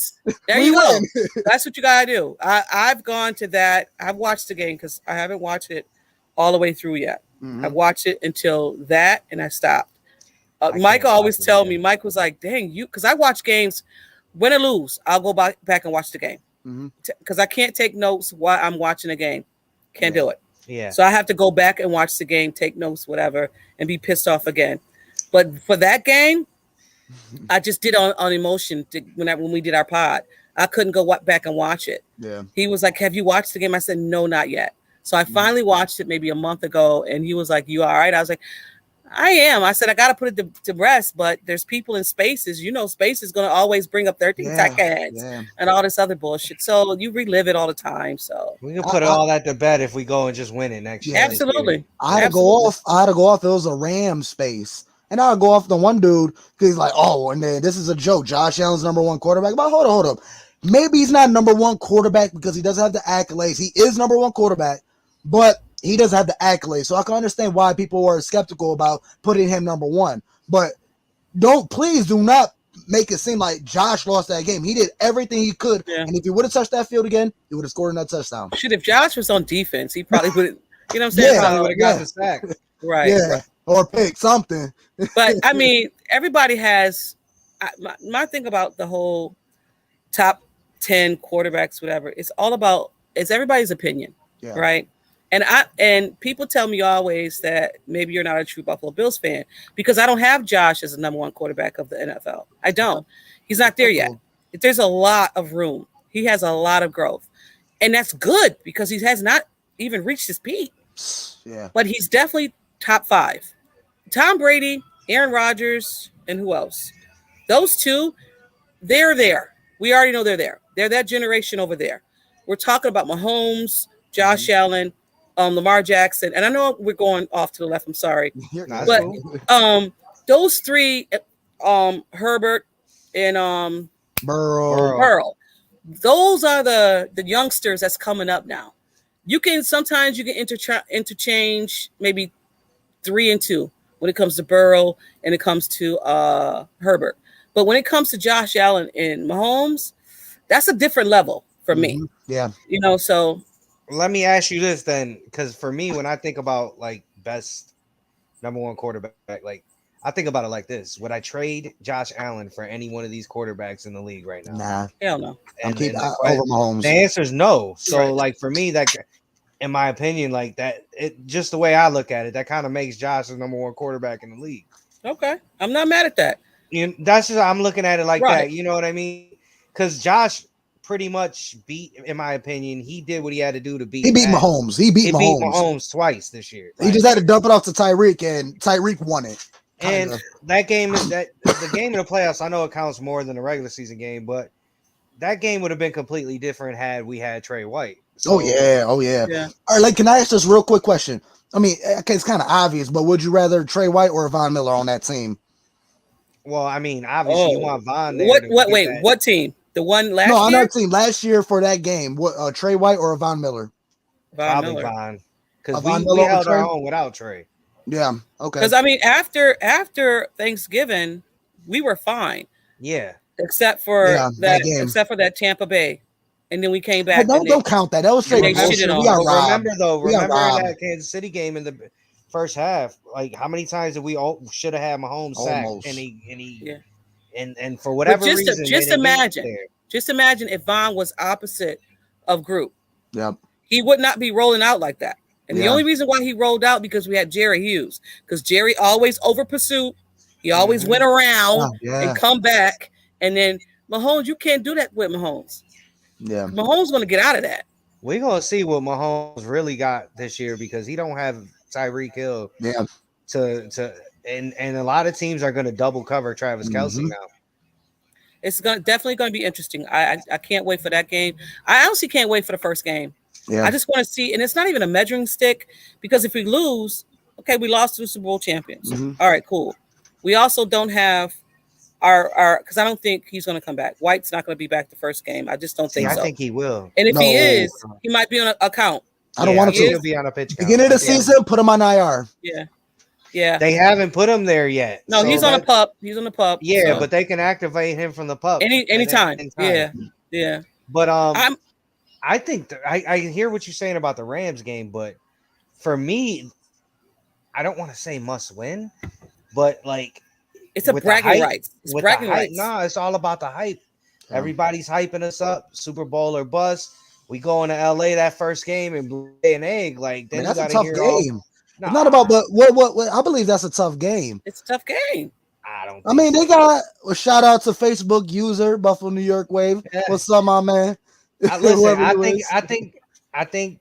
There you go. That's what you gotta do. I've gone to that. I've watched the game because I haven't watched it all the way through yet. I watched it until that and I stopped. Mike always tell me, Mike was like, dang, because I watch games, win or lose, I'll go back and watch the game. Because I can't take notes while I'm watching a game. Can't do it. Yeah. So I have to go back and watch the game, take notes, whatever, and be pissed off again. But for that game, I just did on emotion when we did our pod. I couldn't go back and watch it. Yeah. He was like, have you watched the game? I said, no, not yet. So I finally watched it maybe a month ago, and he was like, you all right? I was like, I am. I said, I got to put it to rest, but there's people in spaces. Space is going to always bring up 13 seconds and all this other bullshit. So you relive it all the time. So we can put all that to bed if we go and just win it next year. Absolutely. I had to go off. It was a Ram space. And I'll go off the one dude because he's like, oh, and then this is a joke. Josh Allen's number one quarterback. But hold up. Maybe he's not number one quarterback because he doesn't have the accolades. He is number one quarterback, but he doesn't have the accolades. So I can understand why people are skeptical about putting him number one. But please do not make it seem like Josh lost that game. He did everything he could. Yeah. And if he would have touched that field again, he would have scored another touchdown. Shit, if Josh was on defense, he probably would have, you know what I'm saying? Probably would have got the sack. Right. Yeah. Right. Or pick something. But I mean, everybody has my thing about the whole top 10 quarterbacks, whatever. It's everybody's opinion. Yeah. Right. And people tell me always that maybe you're not a true Buffalo Bills fan because I don't have Josh as the number one quarterback of the NFL. I don't. He's not there yet. There's a lot of room. He has a lot of growth. And that's good because he has not even reached his peak. Yeah. But he's definitely top 5. Tom Brady, Aaron Rodgers, and who else? Those two, they're there. We already know they're there. They're that generation over there. We're talking about Mahomes, Josh Allen, Lamar Jackson, and I know we're going off to the left. I'm sorry, but those three, Herbert and Burrow, those are the youngsters that's coming up now. Sometimes you can interchange maybe 3 and 2 when it comes to Burrow and it comes to Herbert, But when it comes to Josh Allen and Mahomes, that's a different level for me. Yeah. You know, so Let me ask you this then, because for me, when I think about like best number one quarterback, like I think about it like this: would I trade Josh Allen for any one of these quarterbacks in the league right now? Nah. hell no. I'm And, keeping and over the Mahomes. answer is no. So Right. like for me, that in my opinion, like that, it just the way I look at it, that kind of makes Josh the number one quarterback in the league. Okay. I'm not mad at that. You know, that's just I'm looking at it like Right. that. You know what I mean? Because Josh pretty much beat, in my opinion, he did what he had to do to beat. He beat Matt. Mahomes. He beat He beat Mahomes. Mahomes twice this year. He just had to dump it off to Tyreek, and Tyreek won it. And Kinda. that game, that the game in the playoffs, I know it counts more than the regular season game, but that game would have been completely different had we had Trey White. So, Oh yeah. Yeah. All right, like, can I ask this real quick question? I mean, okay, it's kind of obvious, but would you rather Trey White or Von Miller on that team? well, I mean, obviously you Oh. want Von there. What to what get wait, that. what team? The one last No, on year? our team last year for that game. What Trey White or Von Miller? Von Probably Miller. Von, because Von we Miller or held our Trey? own without Trey. Yeah. Okay. Because I mean, after Thanksgiving, we were fine, Yeah, except for Yeah, that game. except for that Tampa Bay, and then we came But back. no, And don't count that. That was straight they bullshit. shitted on We got us. robbed. We got remember in robbed. that Kansas City game in the first half, like how many times did we all should have had Mahomes sacked, Almost. and he Yeah. and for But whatever reason, they just didn't get imagine, there. just imagine if Von was opposite of Group, Yep. he would not be rolling out like that. And the Yeah. only reason why he rolled out because we had Jerry Hughes, because Jerry always over pursuit, he always Mhm. went around Oh, yeah. and come back, and then Mahomes, you can't do that with Mahomes. Yeah. Mahomes going to get out of that. We're gonna see what Mahomes really got this year because he don't have Tyreek Hill Yeah. to and a lot of teams are gonna double cover Travis Kelce Mhm. now. It's definitely going to be interesting. I can't wait for that game. I honestly can't wait for the first game. Yeah. I just want to see, and it's not even a measuring stick because if we lose, okay, we lost to the Super Bowl champions. Mhm. All right, cool. We also don't have our because I don't think he's going to come back. White's not going to be back the first game. I just don't See, think I so. think he will. And if he No. is, he might be on a count. I don't Yeah, want I him think to. he'll be on a pitch count. Beginning of the season, put him on IR. Yeah, yeah. They haven't put him there yet. No, so he's on a that- pup. He's on the pup. Yeah, so but they can activate him from the pup anytime. at any Yeah, time. yeah. But I'm I think I hear what you're saying about the Rams game, but for me, I don't want to say must win, but like it's a with the bragging hype- rights. It's with bragging the hype, rights. nah, it's all about the hype. Yeah. Everybody's hyping us up, Super Bowl or bust. We go into LA that first game and lay an egg. Like then Man, you that's a got to tough hear game. Nah, It's not about, but what? I believe that's a tough game. It's a tough game. I don't. I mean, think they got a shout out to Facebook user Buffalo New York Wave. Yeah. What's up, my man? Listen, Whoever I you think, is. I think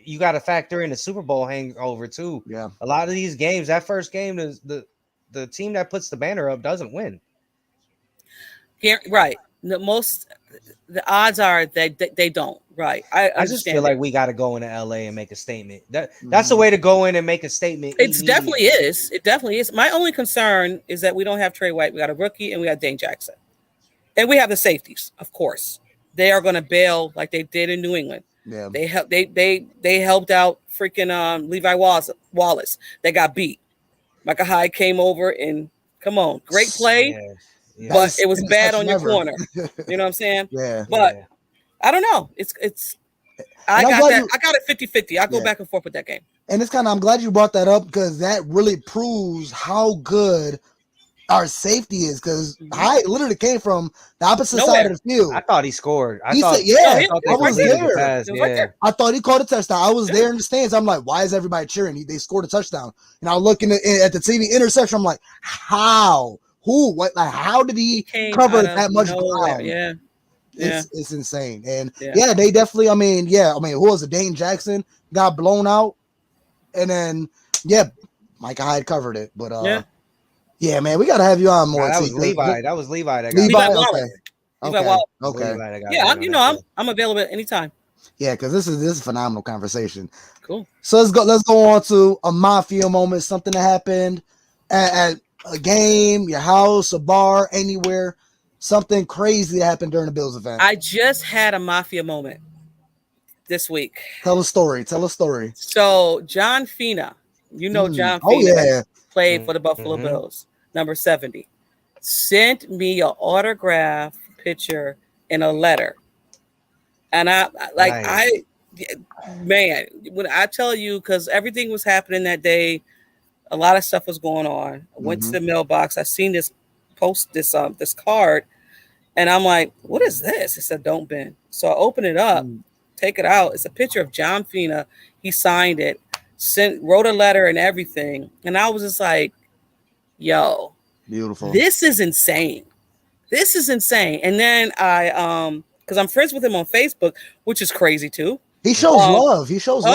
you got to factor in the Super Bowl hangover too. Yeah. A lot of these games, that first game is the team that puts the banner up doesn't win. Right. The odds are that they don't. Right. I I just feel understand. like we got to go into LA and make a statement. That's the way to go in and make a statement. It definitely immediately. is. It definitely is. My only concern is that we don't have Trey White. We got a rookie and we got Dane Jackson. And we have the safeties, of course. They are going to bail like they did in New England. Yeah. They helped out freaking Levi Wallace. They got beat. Micah Hyde came over and come on, great play, Yeah. but Best it was bad on your interception corner. ever. You know what I'm saying? Yeah. But Yeah. I don't know. It's I And I'm got glad that. you- I got it 50-50. I go Yeah. back and forth with that game. And it's kind of, I'm glad you brought that up because that really proves how good our safety is. Because I literally came from the opposite side of the field. I thought he scored. I He thought, said, yeah, thought I they was completed the there. pass, It was right yeah. there. I thought he caught a touchdown. I was Yeah. there in the stands. I'm like, why is everybody cheering? They scored a touchdown. And I was looking at the TV interception. I'm like, how? Who? What? Like, how did he Came cover out of that much nowhere. ground? Yeah. Yeah. It's insane. And Yeah. yeah, they definitely, I mean, who was it? Dane Jackson got blown out. And then, Micah Hyde covered it. But yeah, man, we got to have you on more. Nah, that was T, 'cause- Levi. That was Levi that got Levi, Levi okay. Wallace. Levi Okay. Wallace. Okay. Levi that got Yeah, beat on that I'm available at any time. Yeah, because this is a phenomenal conversation. Cool. So let's go on to a mafia moment, something that happened at a game, your house, a bar, anywhere, something crazy that happened during the Bills event. I just had a mafia moment this week. Tell a story. So John Fina, John Fina Oh yeah. played for the Buffalo Mhm. Bills, number 70. sent me an autograph picture in a letter. And Nice. man, when I tell you, because everything was happening that day, a lot of stuff was going on. I went to Mhm. the mailbox. I seen this card, and I'm like, "What is this?" It said, "Don't bend." So I open it up, Mm. take it out. It's a picture of John Fina. He signed it, wrote a letter and everything, and I was just like, "Yo, Beautiful. this is insane. This is insane." And then because I'm friends with him on Facebook, which is crazy too. He shows Um, love. He shows love.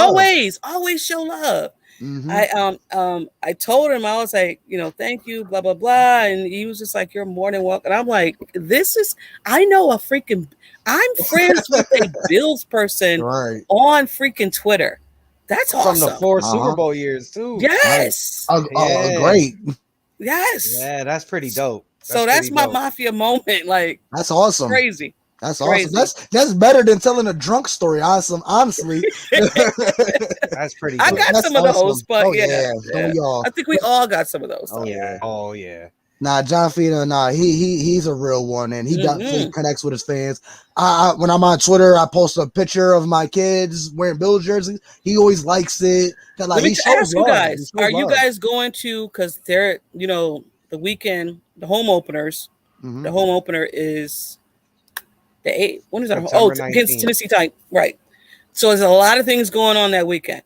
always show love. Hmm. I told him, I was like, thank you, blah blah blah, and he was just like, you're more than welcome. And I'm like, I know I'm friends with a Bills person Right. on freaking Twitter. That's From the awesome. 4 Super Uh-huh. Bowl years too. Right. Yes, Yeah. Great. yes. Yeah, that's pretty dope. So pretty that's my dope. mafia moment. Like, That's awesome. crazy. That's Crazy. awesome. That's better than telling a drunk story. Honestly. That's pretty I dope. got That's some of those, awesome. but Oh, yeah. Don't we all? I think we all got some of those. Oh, yeah. Oh yeah. Nah, John Fina, he's a real one, and he definitely connects with his fans. When I'm on Twitter, I post a picture of my kids wearing Bills jerseys. He always likes it. Like, Let me he shows ask you love. guys: He shows are you love. guys going to? Because they're, the weekend, the home openers. Mhm. The home opener is the 8th. When is that? September It's against 19th. Tennessee Titans, right? So there's a lot of things going on that weekend.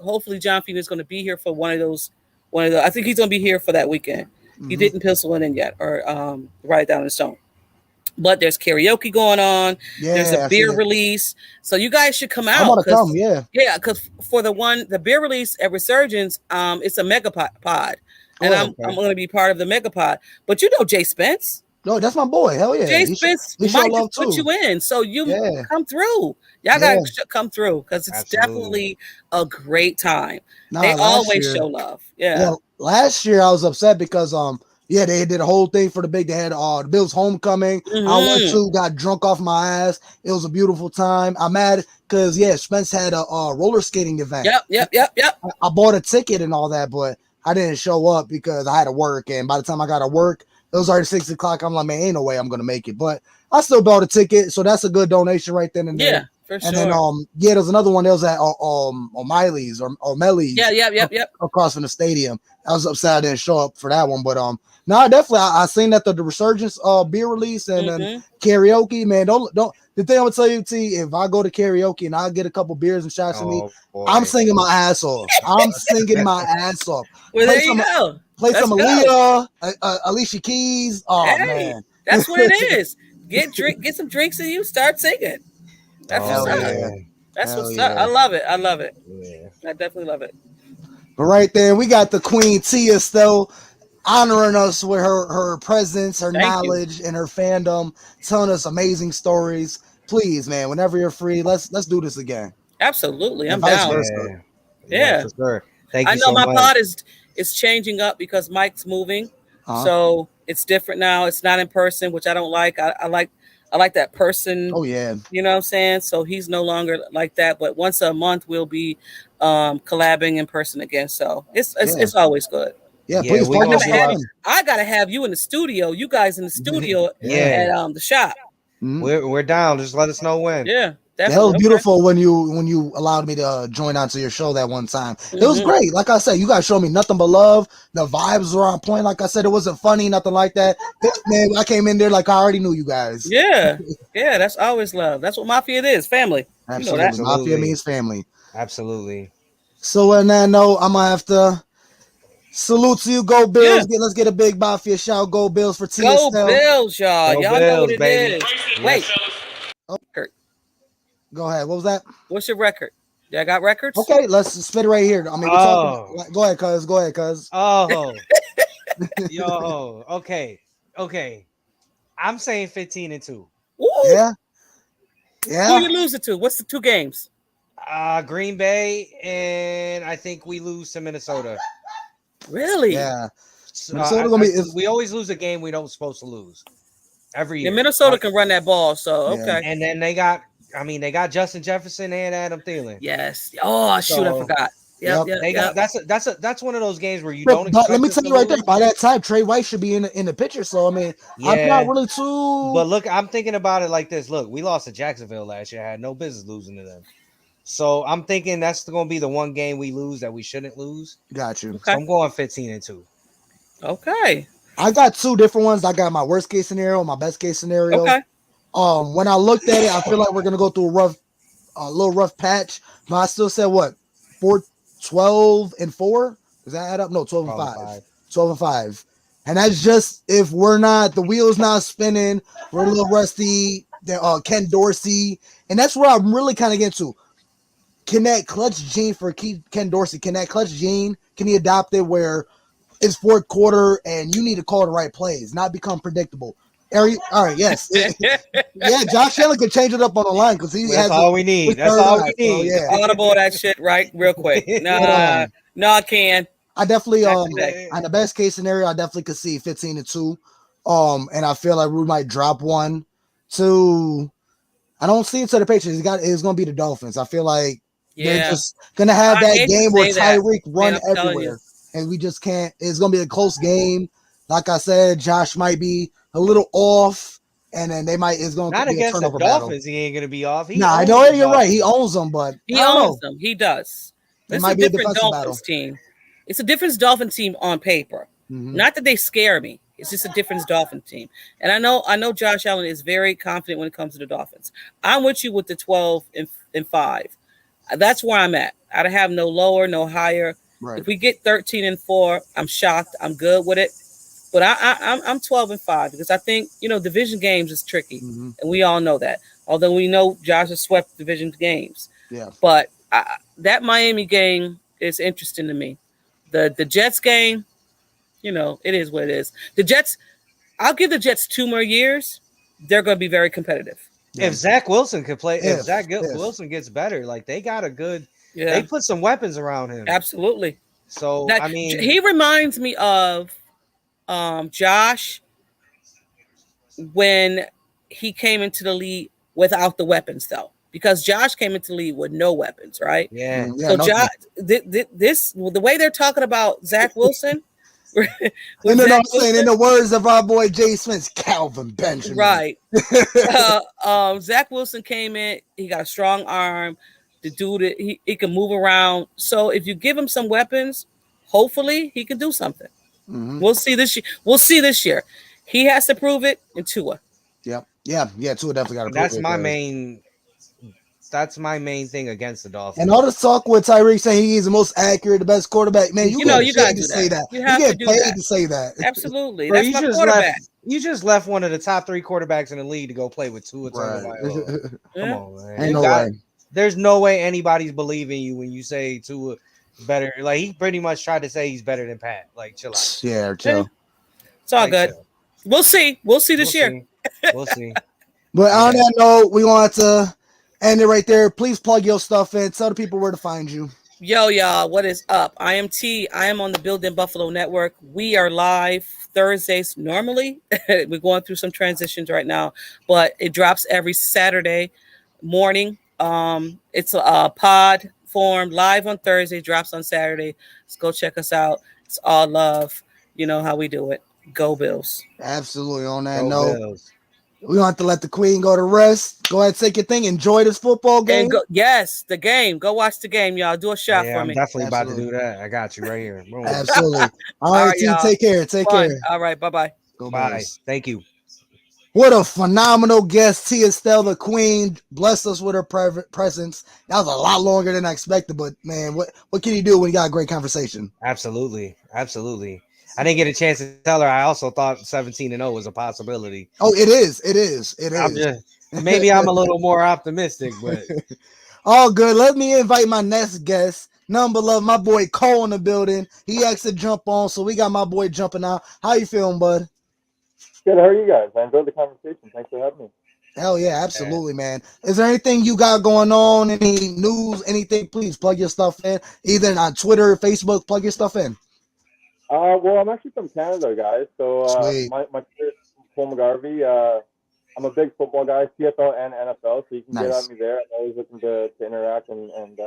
Hopefully John Fina is going to be here for one of those. I think he's going to be here for that weekend. He Mhm. didn't pencil it in yet, or write it down in the stone. But there's karaoke going on. Yeah, There's a I see beer that. release, so you guys should come I out. want to come. Yeah. Yeah, because for the beer release at Resurgence, it's a mega pod, and Oh, I'm going to be part of the mega pod. But Jay Spence, no, that's my boy. Hell yeah. Jay He Spence show might love just put too. you in, so you Yeah. come through. Y'all Yeah. got to come through because it's Absolutely. definitely a great time. Nah, They last always year, show love. Yeah. last year I was upset because they did a whole thing for they had the Bills homecoming. I went Mhm. to, got drunk off my ass. It was a beautiful time. I'm mad because Spence had a roller skating event. Yep. I bought a ticket and all that, but I didn't show up because I had to work. And by the time I got to work, it was already 6 o'clock. I'm like, man, ain't no way I'm gonna make it. But I still bought a ticket, so that's a good donation right then and there. Yeah, for And sure. then there's another one that was at O'Malley's or Melly's. Yep. Across from the stadium. I was upset I didn't show up for that one, but no, definitely I seen that the Resurgence beer release and then karaoke, man. Don't the thing I would tell you, T, if I go to karaoke and I get a couple beers and shots in me, boy. I'm singing my ass off. I'm singing my ass off. Well, there you go. Play Let's some go. Aaliyah, Alicia Keys. Oh Hey, man, that's what it is. Get some drinks and you start singing. That's Hell what's up. yeah. That's Hell what's yeah. up. I love it. Yeah. I definitely love it. But right there, we got the Queen Tia still honoring us with her presence, her Thank you. knowledge, and her fandom, telling us amazing stories. Please, man, whenever you're free, let's do this again. Absolutely. I'm And vice down. versa. Yeah. for sure. Thank I you know so my much. pod is changing up because Mike's moving. Uh-huh. So it's different now. It's not in person, which I don't like. I like that person. Oh yeah. You know what I'm saying? So he's no longer like that. But once a month we'll be collabing in person again. So it's always good. Yeah, Yeah, please we partner gonna us be again. I gotta have you in the studio. You guys in the studio Yeah. at the shop. Mhm. We're down. Just let us know when. Yeah, That definitely. was beautiful when you allowed me to join onto your show that one time. It was great. Like I said, you guys showed me nothing but love. The vibes were on point. Like I said, it wasn't funny, nothing like that. Man, I came in there like I already knew you guys. Yeah, that's always love. That's what Mafia is, family. Absolutely. You know that. Mafia means family. Absolutely. So on that note, I'm gonna have to salute to you. Go Bills. Let's get a big Mafia shout. Go Bills for TSL. Go Bills, y'all. Go Y'all know Bills, what it baby. is. Yes. Wait. Go ahead. What was that? What's your record? Y'all got records? Okay, let's spit it right here. I mean, we're talking. Go ahead, cuz. Go ahead, cuz. Oh. Yo. Okay. I'm saying 15-2. Ooh. Yeah. Who Yeah. you lose it to? What's the 2 games? Green Bay, and I think we lose to Minnesota. Really? Yeah. So, Minnesota gonna be. we always lose a game we don't supposed to lose every year. And Minnesota can run that ball, so Yeah. okay. And then they got Justin Jefferson and Adam Thielen. Yes. Oh shoot, I So, forgot. Yep. They got that's one of those games where you But, don't expect let me us tell to you right there, lose. by that time, Trey White should be in the picture. So I mean, I'm not Yeah, really too. but look, I'm thinking about it like this. Look, we lost to Jacksonville last year. I had no business losing to them. So I'm thinking that's going to be the one game we lose that we shouldn't lose. Got you. Okay. So I'm going 15-2. Okay. I got two different ones. I got my worst case scenario, my best case scenario. Okay. When I looked at it, I feel like we're gonna go through a little rough patch. But I still said what 12-4. Does that add up? No, 12-5. 12-5. And that's just if we're not the wheels not spinning, we're a little rusty. Ken Dorsey, and that's where I'm really kind of getting to. Can that clutch gene for Ken Dorsey? Can that clutch gene? Can he adopt it where it's fourth quarter and you need to call the right plays, not become predictable? All right, yes. Yeah, Josh Allen could change it up on the line because he That's has all we need. That's third all eye. we So need. yeah, Audible that shit right real quick. But, No, I can. I definitely Not today. on the best case scenario, I definitely could see 15-2. And I feel like we might drop one to. I don't see it to the Patriots. It's gonna be the Dolphins. I feel like they're Yeah. just gonna have I that hate to game where say that. Tyreek run Man, I'm telling you. everywhere, and we just can't. It's gonna be a close game. Like I said, Josh might be a little off, and then it's gonna Not be a against the turnover battle. Dolphins. He ain't gonna be off. Nah, I know you're right. He owns them, but He I don't owns know. them. He does. It It's might a be a different defensive Dolphins battle. team. It's a different Dolphin team on paper. Mhm. Not that they scare me. It's just a different Dolphin team. And I know Josh Allen is very confident when it comes to the Dolphins. I'm with you with the 12-5. That's where I'm at. I don't have no lower, no higher. Right. If we get 13-4, I'm shocked. I'm good with it. But I'm 12-5 because I think division games is tricky, Mhm. and we all know that. Although we know Josh has swept division games, Yeah. but that Miami game is interesting to me. The Jets game, it is what it is. The Jets, I'll give the Jets 2 more years. They're going to be very competitive. Yeah. If Zach Wilson could play, if If. Wilson gets better, like they got a good, Yeah, they put some weapons around him. absolutely. So That, I mean, he reminds me of Josh when he came into the league without the weapons, though, because Josh came into the league with no weapons, right? yeah. Yeah, So no Josh, the way they're talking about Zach Wilson, And then I'm saying, in the words of our boy Jay Smith, Calvin Benjamin. right? Zach Wilson came in. He got a strong arm. The dude, he can move around. So if you give him some weapons, hopefully he can do something. Mhm. We'll see this year. We'll see this year. He has to prove it in Tua. Yep. Yeah. Tua definitely got to prove That's it. my main. That's my main thing against the Dolphins. And all this talk with Tyreek saying he's the most accurate, the best quarterback, man, you you get gotta paid do to say that. You have get to do paid that. to say that. Absolutely. Bro, That's my quarterback. You just left one of the top 3 quarterbacks in the league to go play with Tua Tagovailoa. Come Yeah. on, man. Ain't no way. There's no way anybody's believing you when you say Tua better. Like he pretty much tried to say he's better than Pat. Like chill out. Yeah, chill. It's all Like, good. chill. We'll see. We'll see this year. We'll see. But on that note, we want to end it right there. Please plug your stuff in. Tell the people where to find you. Yo, y'all, what is up? I am T. I am on the Build in Buffalo Network. We are live Thursdays normally. We're going through some transitions right now, but it drops every Saturday morning. It's a pod form live on Thursday, drops on Saturday. Let's go check us out. It's all love. You know how we do it. Go Bills. Absolutely. On that Go note, Bills. we want to let the Queen go to rest. Go ahead, take your thing. Enjoy this football game. And yes, the game. Go watch the game, y'all. Do a shot for I'm me. definitely about to do that. I got you right here. Boom. Absolutely. All right, team. y'all. Take care. Take Fun. care. All right. Bye-bye. Go Bye. Bills. Thank you. What a phenomenal guest, Tia Estelle, the Queen, blessed us with her presence. That was a lot longer than I expected, but man, what can you do when you got a great conversation? Absolutely. I didn't get a chance to tell her. I also thought 17-0 was a possibility. Oh, it is. Maybe I'm a little more optimistic, but all good. Let me invite my next guest. None but love, my boy Cole in the building. He asked to jump on, so we got my boy jumping out. How you feeling, bud? Good. How are you guys? I enjoyed the conversation. Thanks for having me. Hell yeah, absolutely, man. Is there anything you got going on? Any news? Anything? Please plug your stuff in. Either on Twitter or Facebook. Plug your stuff in. Well, I'm actually from Canada, guys. So my career is Paul McGarvey. I'm a big football guy, CFL and NFL. So you can get at me there. I'm always looking to interact and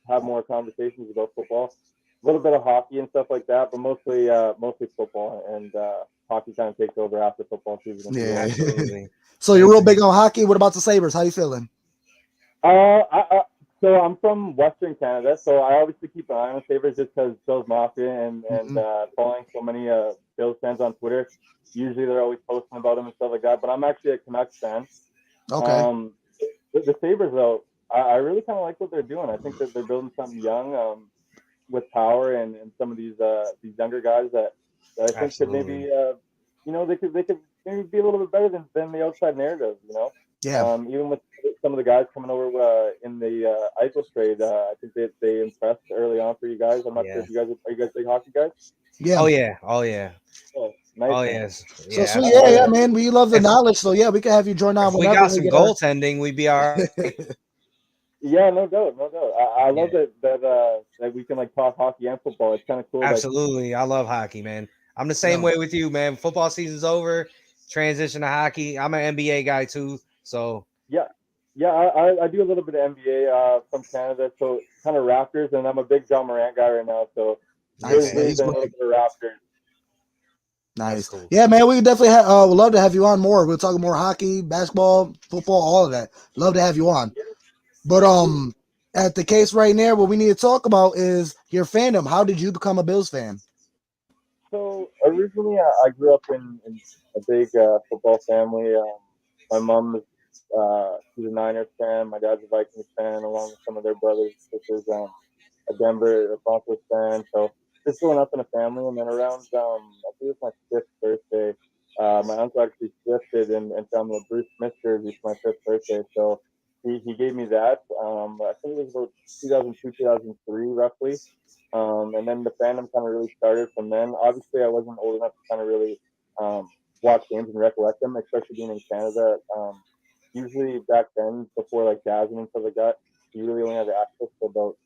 have more conversations about football. A little bit of hockey and stuff like that, but mostly football, and hockey kind of takes over after football season. Yeah, absolutely. So you're real big on hockey. What about the Sabres? How you feeling? So I'm from Western Canada, so I obviously keep an eye on the Sabres just because Bill's Mafia and following so many Bills fans on Twitter. Usually they're always posting about them and stuff like that, but I'm actually a Canucks fan. Okay. The Sabres, though, I really kind of like what they're doing. I think that they're building something young with power and some of these younger guys that I think Absolutely. could maybe they could maybe be a little bit better than the outside narrative. Yeah. Even with some of the guys coming over in the Eichel trade, I think they impressed early on for you guys. I'm not sure if are you guys big hockey guys? Yeah. Oh yeah. Oh yeah. Oh, nice. Oh Man. yes. So Yeah. sweet. Yeah, man. We love the knowledge. So yeah, we can have you join on If we whenever got some goaltending, we'd be all right. Yeah, no doubt. I love that we can like talk hockey and football. It's kind of cool. Absolutely. I love hockey, man. I'm the same way with you, man. Football season's over. Transition to hockey. I'm an NBA guy too. So yeah, I do a little bit of NBA from Canada, so kind of Raptors, and I'm a big John Morant guy right now. So Grizzlies and a little bit of Raptors. Nice. Cool. Yeah, man. We definitely would love to have you on more. We'll talk more hockey, basketball, football, all of that. Love to have you on. But at the case right now, what we need to talk about is your fandom. How did you become a Bills fan? So originally, I grew up in a big football family. My mom she's a Niners fan. My dad's a Vikings fan, along with some of their brothers and sisters. A Denver Broncos fan. So just growing up in a family, and then around I think it was my 5th birthday, my uncle actually thrifted and found me a Bruce Smith jersey for my 5th birthday. So he gave me that. I think it was about 2002, 2003, roughly. And then the fandom kind of really started from then. Obviously, I wasn't old enough to kind of really watch games and recollect them, especially being in Canada. Usually back then, before like Dazzin and stuff like that, you really only had access to about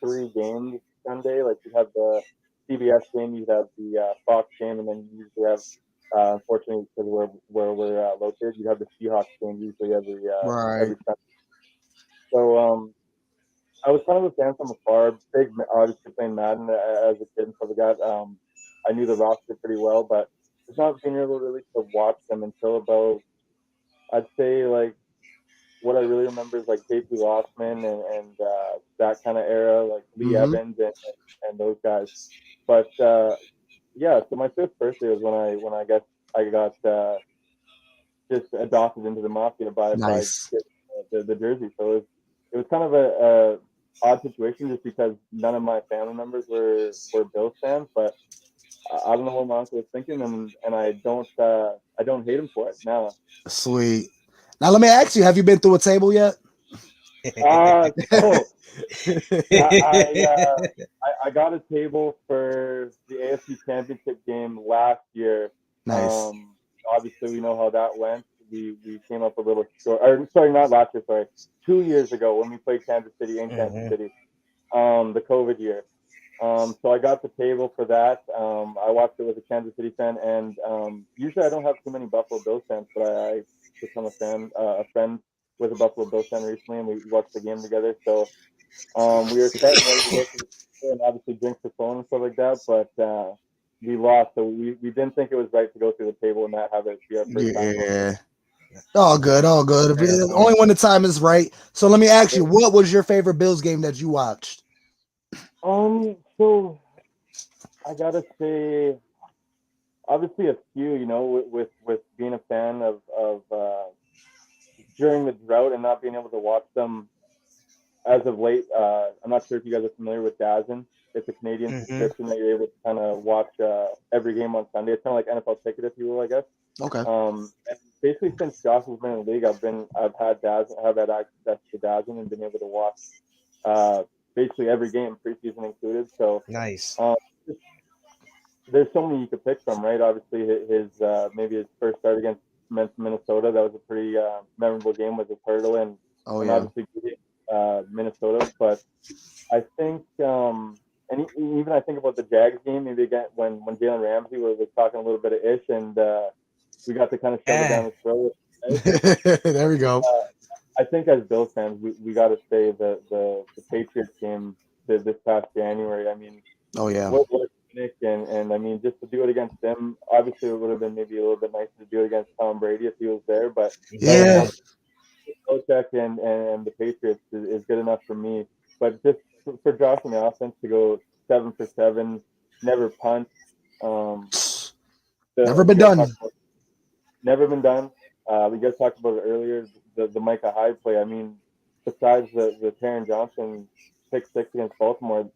3 games Sunday. Like you have the CBS game, you have the Fox game, and then you usually have, unfortunately, because where we're located, you have the Seahawks game usually every Sunday. So I was kind of a fan from afar. Big, obviously playing Madden as a kid and stuff like that. I knew the roster pretty well, but it's not being able really to watch them until about, I'd say like what I really remember is like JP Lossman and that kind of era, like Lee Evans and those guys. But yeah, so my 5th birthday was when I guess I got just adopted into the Mafia by the jersey. So it was kind of a odd situation just because none of my family members were Bills fans, but I don't know what my uncle was thinking, and I don't hate him for it now. Sweet. Now let me ask you: have you been through a table yet? So I got a table for the AFC Championship game last year. Nice. Obviously, we know how that went. We came up a little short. Or sorry, not last year. Sorry, 2 years ago when we played Kansas City in Kansas City, the COVID year. So I got the table for that. I watched it with a Kansas City fan, and usually I don't have too many Buffalo Bills fans, but I become a friend with a Buffalo Bills fan recently, and we watched the game together. So we were set and ready to go to the table and obviously drink the phone and stuff like that, but we lost, so we didn't think it was right to go through the table and not have it be our first time. Yeah. All good. Only when the time is right. So let me ask you, what was your favorite Bills game that you watched? So I gotta say, obviously a few, with being a fan of during the drought and not being able to watch them as of late. I'm not sure if you guys are familiar with Dazzin. It's a Canadian subscription that you're able to kind of watch every game on Sunday. It's kind of like NFL Ticket, if you will, I guess. Okay. And basically, since Josh has been in the league, I've had access to Dazzin and been able to watch basically every game, preseason included. So nice. There's so many you could pick from, right? Obviously, maybe his first start against Minnesota, that was a pretty memorable game with his hurdle and obviously Minnesota. But I think, and even I think about the Jags game, maybe again when Jalen Ramsey was talking a little bit of ish, and we got to kind of shove it down his throat. There we go. I think as Bills fans, we got to say the Patriots game this past January. I mean, Oh yeah. what a finish, and I mean, just to do it against them, obviously it would have been maybe a little bit nicer to do it against Tom Brady if he was there, but Yeah. Belichick and the Patriots is good enough for me. But just for Josh and the offense to go 7 for 7, never punt. Um, Never been you guys done. talked about never been done. We guys talked about it earlier. The Micah Hyde play. I mean, besides the Taron Johnson pick 6 against Baltimore,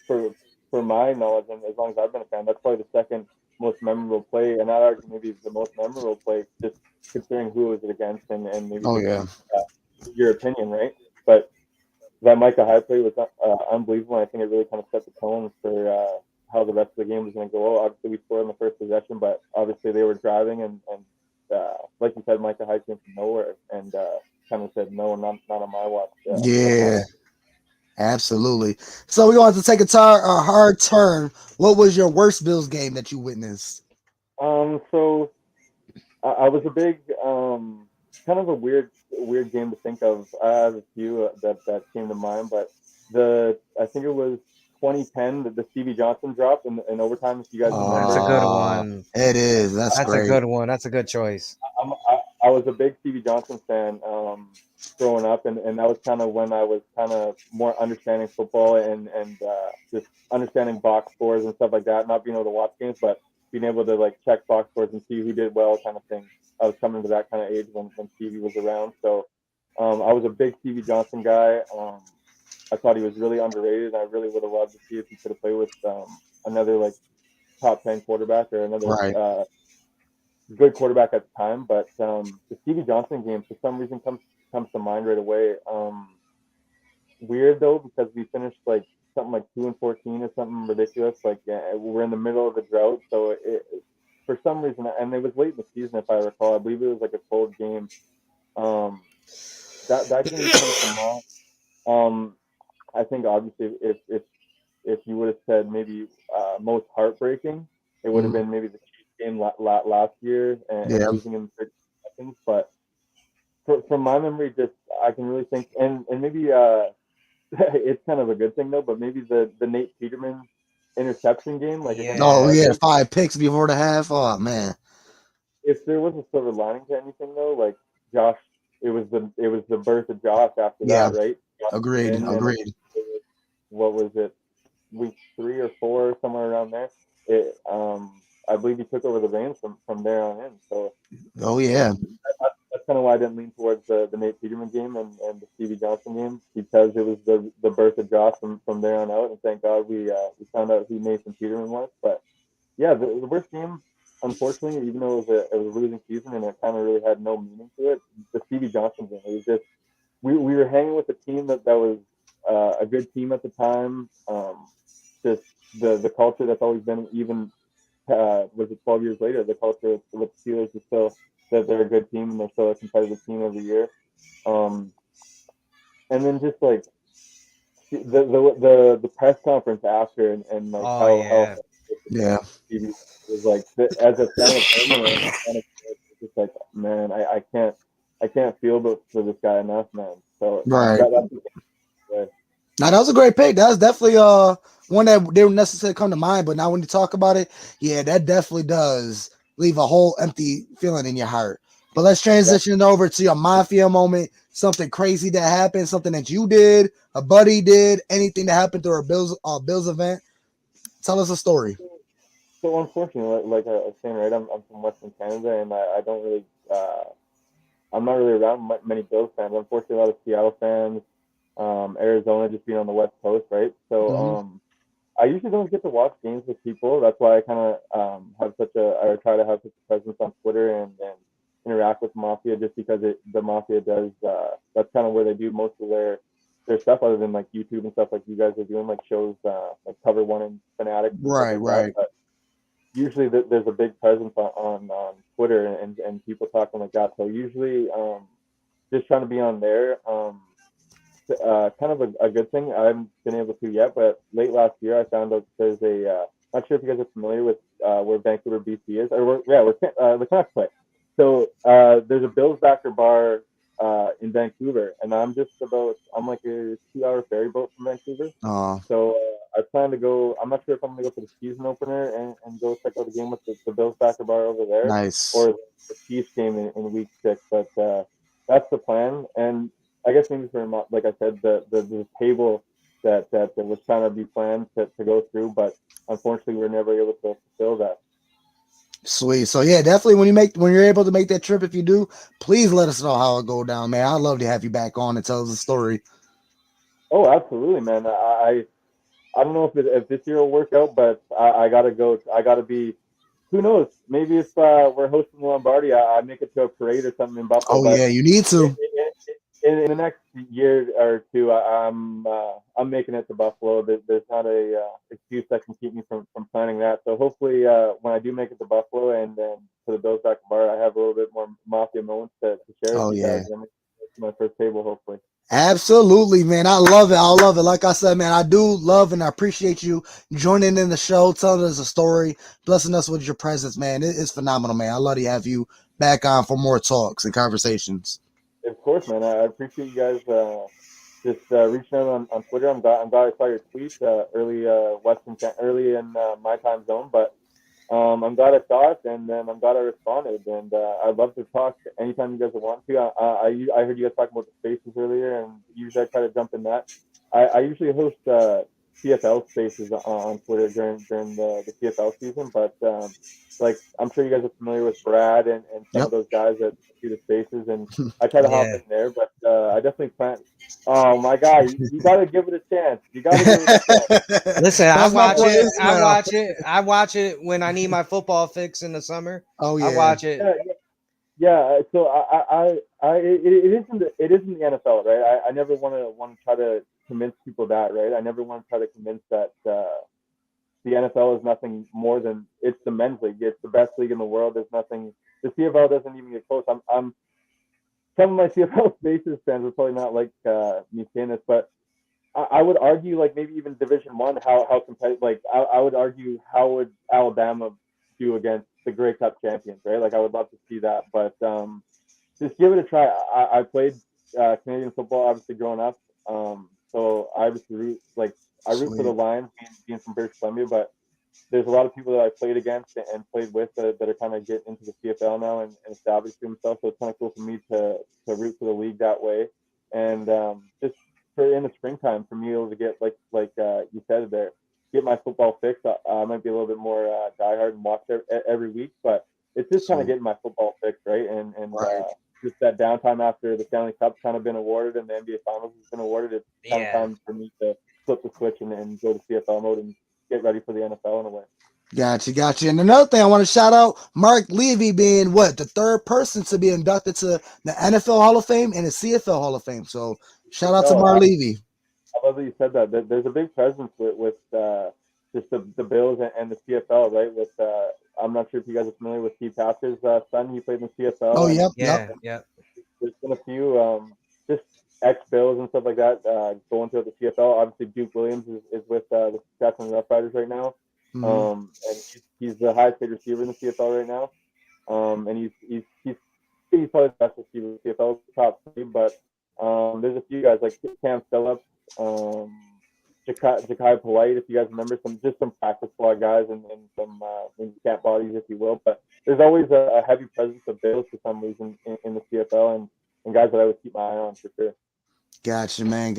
for for my knowledge and as long as I've been a fan, that's probably the second most memorable play, and I'd argue maybe the most memorable play, just considering who it was against and maybe Oh just yeah. your opinion, right? But that Micah Hyde play was unbelievable. And I think it really kind of set the tone for how the rest of the game was going to go. Obviously, we scored in the first possession, but obviously they were driving, and like you said, Micah Hyde came from nowhere and kind of said, no, not on my watch. Yeah. Absolutely. So we wanted to take a hard turn. What was your worst Bills game that you witnessed? So I was a big, kind of a weird game to think of. I have a few that came to mind, but I think it was 2010, the Stevie Johnson drop in overtime. If you guys That's remember, a good one. It is. That's That's a great. good one. That's a good choice. I was a big Stevie Johnson fan growing up, and that was kind of when I was kind of more understanding football and just understanding box scores and stuff like that. Not being able to watch games, but being able to like check box scores and see who did well, kind of thing. I was coming to that kind of age when Stevie was around, so I was a big Stevie Johnson guy. I thought he was really underrated. I really would have loved to see if he could have played with another like top 10 quarterback or another Right. good quarterback at the time. But the Stevie Johnson game, for some reason, comes to mind right away. Weird though, because we finished like something like 2-14 or something ridiculous. Like we're in the middle of a drought, so for some reason, and it was late in the season, if I recall. I believe it was like a cold game. Um, that game comes to mind. I think obviously if you would have said maybe most heartbreaking, it would have Mhm. been maybe the Chiefs game last year and Yeah. losing in 30 seconds. But from my memory, just I can really think, and maybe it's kind of a good thing though, but maybe the Nate Peterman interception game, like against the Oh Yeah. yeah. Cardinals. 5 picks before the half. Oh man. If there was a silver lining to anything though, like Josh, it was the birth of Josh after Yeah. that, right? Josh Agreed. came in, and Agreed. what was it, week 3 or 4, somewhere around there. It, I believe he took over the reins from there on in. So Oh yeah. that's kind of why I didn't lean towards the Nate Peterman game and the Stevie Johnson game, because it was the birth of Josh from there on out. And thank God we found out who Nathan Peterman was. But yeah, the worst game, unfortunately, even though it was a losing season and it kind of really had no meaning to it, the Stevie Johnson game. It was just we were hanging with a team that was a good team at the time. Just the culture that's always been, even was it 12 years later, the culture with the Steelers is still that they're a good team and they're still a competitive team every year. Um, and then just like the press conference after and like Oh how yeah. Yeah. Stevie was like as a fan of him and a fan of it's just like, man, I can't feel for this guy enough, man. So Right. that's Now that was a great pick. That was definitely one that didn't necessarily come to mind, but now when you talk about it, yeah, that definitely does leave a whole empty feeling in your heart. But let's transition over to your mafia moment, something crazy that happened, something that you did, a buddy did, anything that happened through a Bills event. Tell us a story. so unfortunately, like I was saying, right, I'm from Western Canada, and I don't really, I'm not really around many Bills fans. Unfortunately, a lot of Seattle fans, Arizona, just being on the West Coast, right? So Mm-hmm. I usually don't get to watch games with people. That's why I kind of I try to have such a presence on Twitter and interact with Mafia, just because the Mafia does, that's kind of where they do most of their stuff, other than like YouTube and stuff like you guys are doing, like shows like Cover One and Fanatics and stuff Right, like that. right. But usually there's a big presence on Twitter and people talking like that. So usually just trying to be on there. Kind of a good thing. I haven't been able to yet, but late last year I found out there's not sure if you guys are familiar with where Vancouver, BC is, or where the Canucks play. So there's a Bills backer bar in Vancouver, and I'm like a 2 hour ferry boat from Vancouver. Oh, So I plan to go. I'm not sure if I'm going to go for the season opener and go check out the game with the Bills backer bar over there, nice. or the Chiefs game in week 6. But that's the plan. And I guess maybe for like I said, the table that was trying to be planned to go through, but unfortunately we were never able to fulfill that. Sweet. So yeah, definitely when you're able to make that trip, if you do, please let us know how it go down, man. I'd love to have you back on and tell us the story. Oh, absolutely, man. I don't know if this year will work out, but I gotta go. I gotta be. Who knows? Maybe if we're hosting Lombardi, I make it to a parade or something in Buffalo. Oh yeah, But you need in, to. in the next year or two, I'm making it to Buffalo. There's not a excuse that can keep me from planning that. So hopefully, when I do make it to Buffalo and then to the Bills back bar, I have a little bit more mafia moments to share with Oh you guys. yeah. And I'm my first table, hopefully. Absolutely, man. I love it. I love it. Like I said, man, I do love and I appreciate you joining in the show, telling us a story, blessing us with your presence, man. It's phenomenal, man. I love to have you back on for more talks and conversations. Of course, man. I appreciate you guys just reaching out on Twitter. I'm glad I saw your tweet early early in my time zone, but I'm glad I saw it, and then I'm glad I responded. And I'd love to talk anytime you guys want to. I heard you guys talking about the spaces earlier, and usually I try to jump in that. I usually host CFL spaces on Twitter during the CFL season, but like I'm sure you guys are familiar with Brad and some Yep. of those guys that do the spaces, and I try to hop Yeah. in there, but I definitely plan. Oh my God, you got to give it a chance. You got to give it a chance. Listen, I That's my watch boy it. I Ismail. watch it. I watch it when I need my football fix in the summer. Oh I yeah. watch it. Yeah, yeah. So it isn't the NFL, right? I never want to try to convince people that, right? I never want to try to convince that the NFL is nothing more than it's the men's league. It's the best league in the world. There's nothing. The CFL doesn't even get close. I'm some of my CFL Spaces fans would probably not like me saying this, but I would argue like maybe even Division 1, how competitive. Like I would argue how would Alabama do against the Grey Cup champions, right? Like I would love to see that, but just give it a try. I played Canadian football obviously growing up, so I obviously I root for the Sweet. Lions being from British Columbia, but there's a lot of people that I played against and played with that are kind of getting into the CFL now and establishing themselves. So it's kind of cool for me to root for the league that way, and just for in the springtime for me able to get like you said there, get my football fix. I might be a little bit more diehard and watch every week, but it's just kind of Sweet. getting my football fix right and Right. just that downtime after the Stanley Cup's kind of been awarded and the NBA Finals has been awarded. It's kind of Yeah. time for me to flip the switch and go to CFL mode and get ready for the NFL in a way. Gotcha. And another thing I want to shout out Mark Levy being the third person to be inducted to the NFL Hall of Fame and the CFL Hall of Fame. So shout out to No, Mark Levy. I love that you said that. There's a big presence with just the Bills and the CFL, right? With I'm not sure if you guys are familiar with Steve Pastor's son. He played in the Oh CFL, and yep. Yeah. Yeah. there's been a few just ex Bills and stuff like that going to the CFL. Obviously, Duke Williams is with the Saskatchewan Roughriders right now, Mm-hmm. and he's the highest paid receiver in the CFL right now. And he's probably the best receiver in the CFL, top 3. But there's a few guys like Cam Phillips, Ja'Kai Polite, if you guys remember, some practice squad guys and some camp bodies, if you will. But there's always a heavy presence of Bills for some reason in the CFL and guys that I would keep my eye on for sure. Gotcha, man.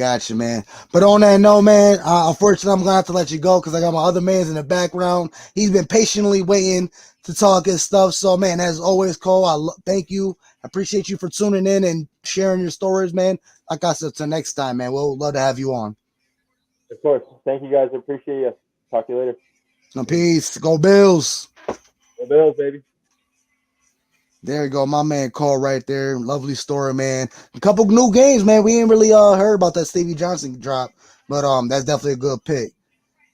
But on that note, man, unfortunately, I'm gonna have to let you go because I got my other man's in the background. He's been patiently waiting to talk his stuff. So, man, as always, Cole, thank you. I appreciate you for tuning in and sharing your stories, man. Like I said, till next time, man. We'll love to have you on. Of course. Thank you guys. I appreciate you. Talk to you later. No, peace. Go Bills. Go Bills, baby. There you go, my man Cole right there. Lovely story, man. A couple new games, man. We ain't really heard about that Stevie Johnson drop, but that's definitely a good pick.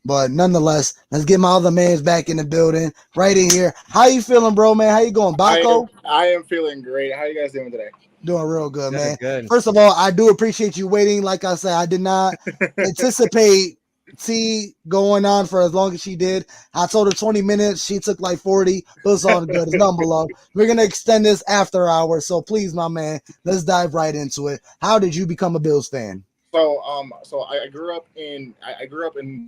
But nonetheless, let's get my other man's back in the building, right in here. How you feeling, bro, man? How you going, Baco? I am feeling great. How are you guys doing today? Doing real good, man. Good. First of all, I do appreciate you waiting. Like I said, I did not anticipate T going on for as long as she did. I told her 20 minutes. She took like 40, but it's all good. It's nothing below. We're going to extend this after hours. So please, my man, let's dive right into it. How did you become a Bills fan? So I grew up in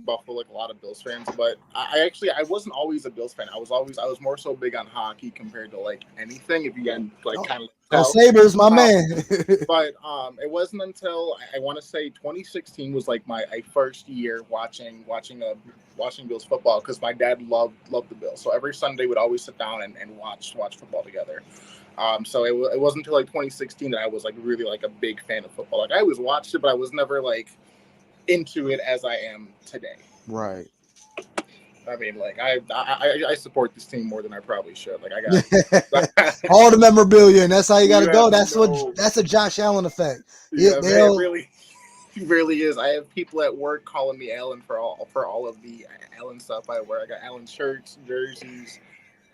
Buffalo, like a lot of Bills fans, but I wasn't always a Bills fan. I was more so big on hockey compared to like anything. If you can like kind of Go tell. Sabres, my man. But it wasn't until I want to say 2016 was like my first year watching Bills football, because my dad loved the Bills. So every Sunday we'd always sit down and watch football together. So it wasn't until like 2016 that I was like really like a big fan of football. Like I always watched it, but I was never like into it as I am today. Right. I mean, like I support this team more than I probably should. Like I got all the memorabilia, and that's how you got to go. No. That's a Josh Allen effect. Yeah, it really is. I have people at work calling me Allen for all of the Allen stuff I wear. I got Allen shirts, jerseys,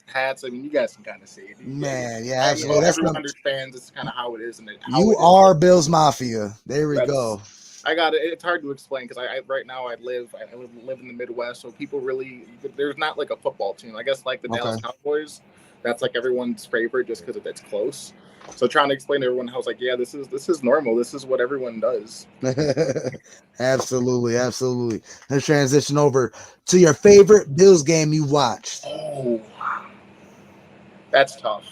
hats. I mean, you guys can kind of see it. Man, yeah, absolutely. Everyone understands it's kind of how it is, and you are Bills Mafia. There we go. I got it. It's hard to explain because I right now I live in the Midwest, so people really, there's not like a football team. I guess like the Dallas Cowboys, that's like everyone's favorite just because it's close. So trying to explain to everyone, I was like, yeah, this is normal. This is what everyone does. Absolutely. Let's transition over to your favorite Bills game you watched. Oh, that's tough.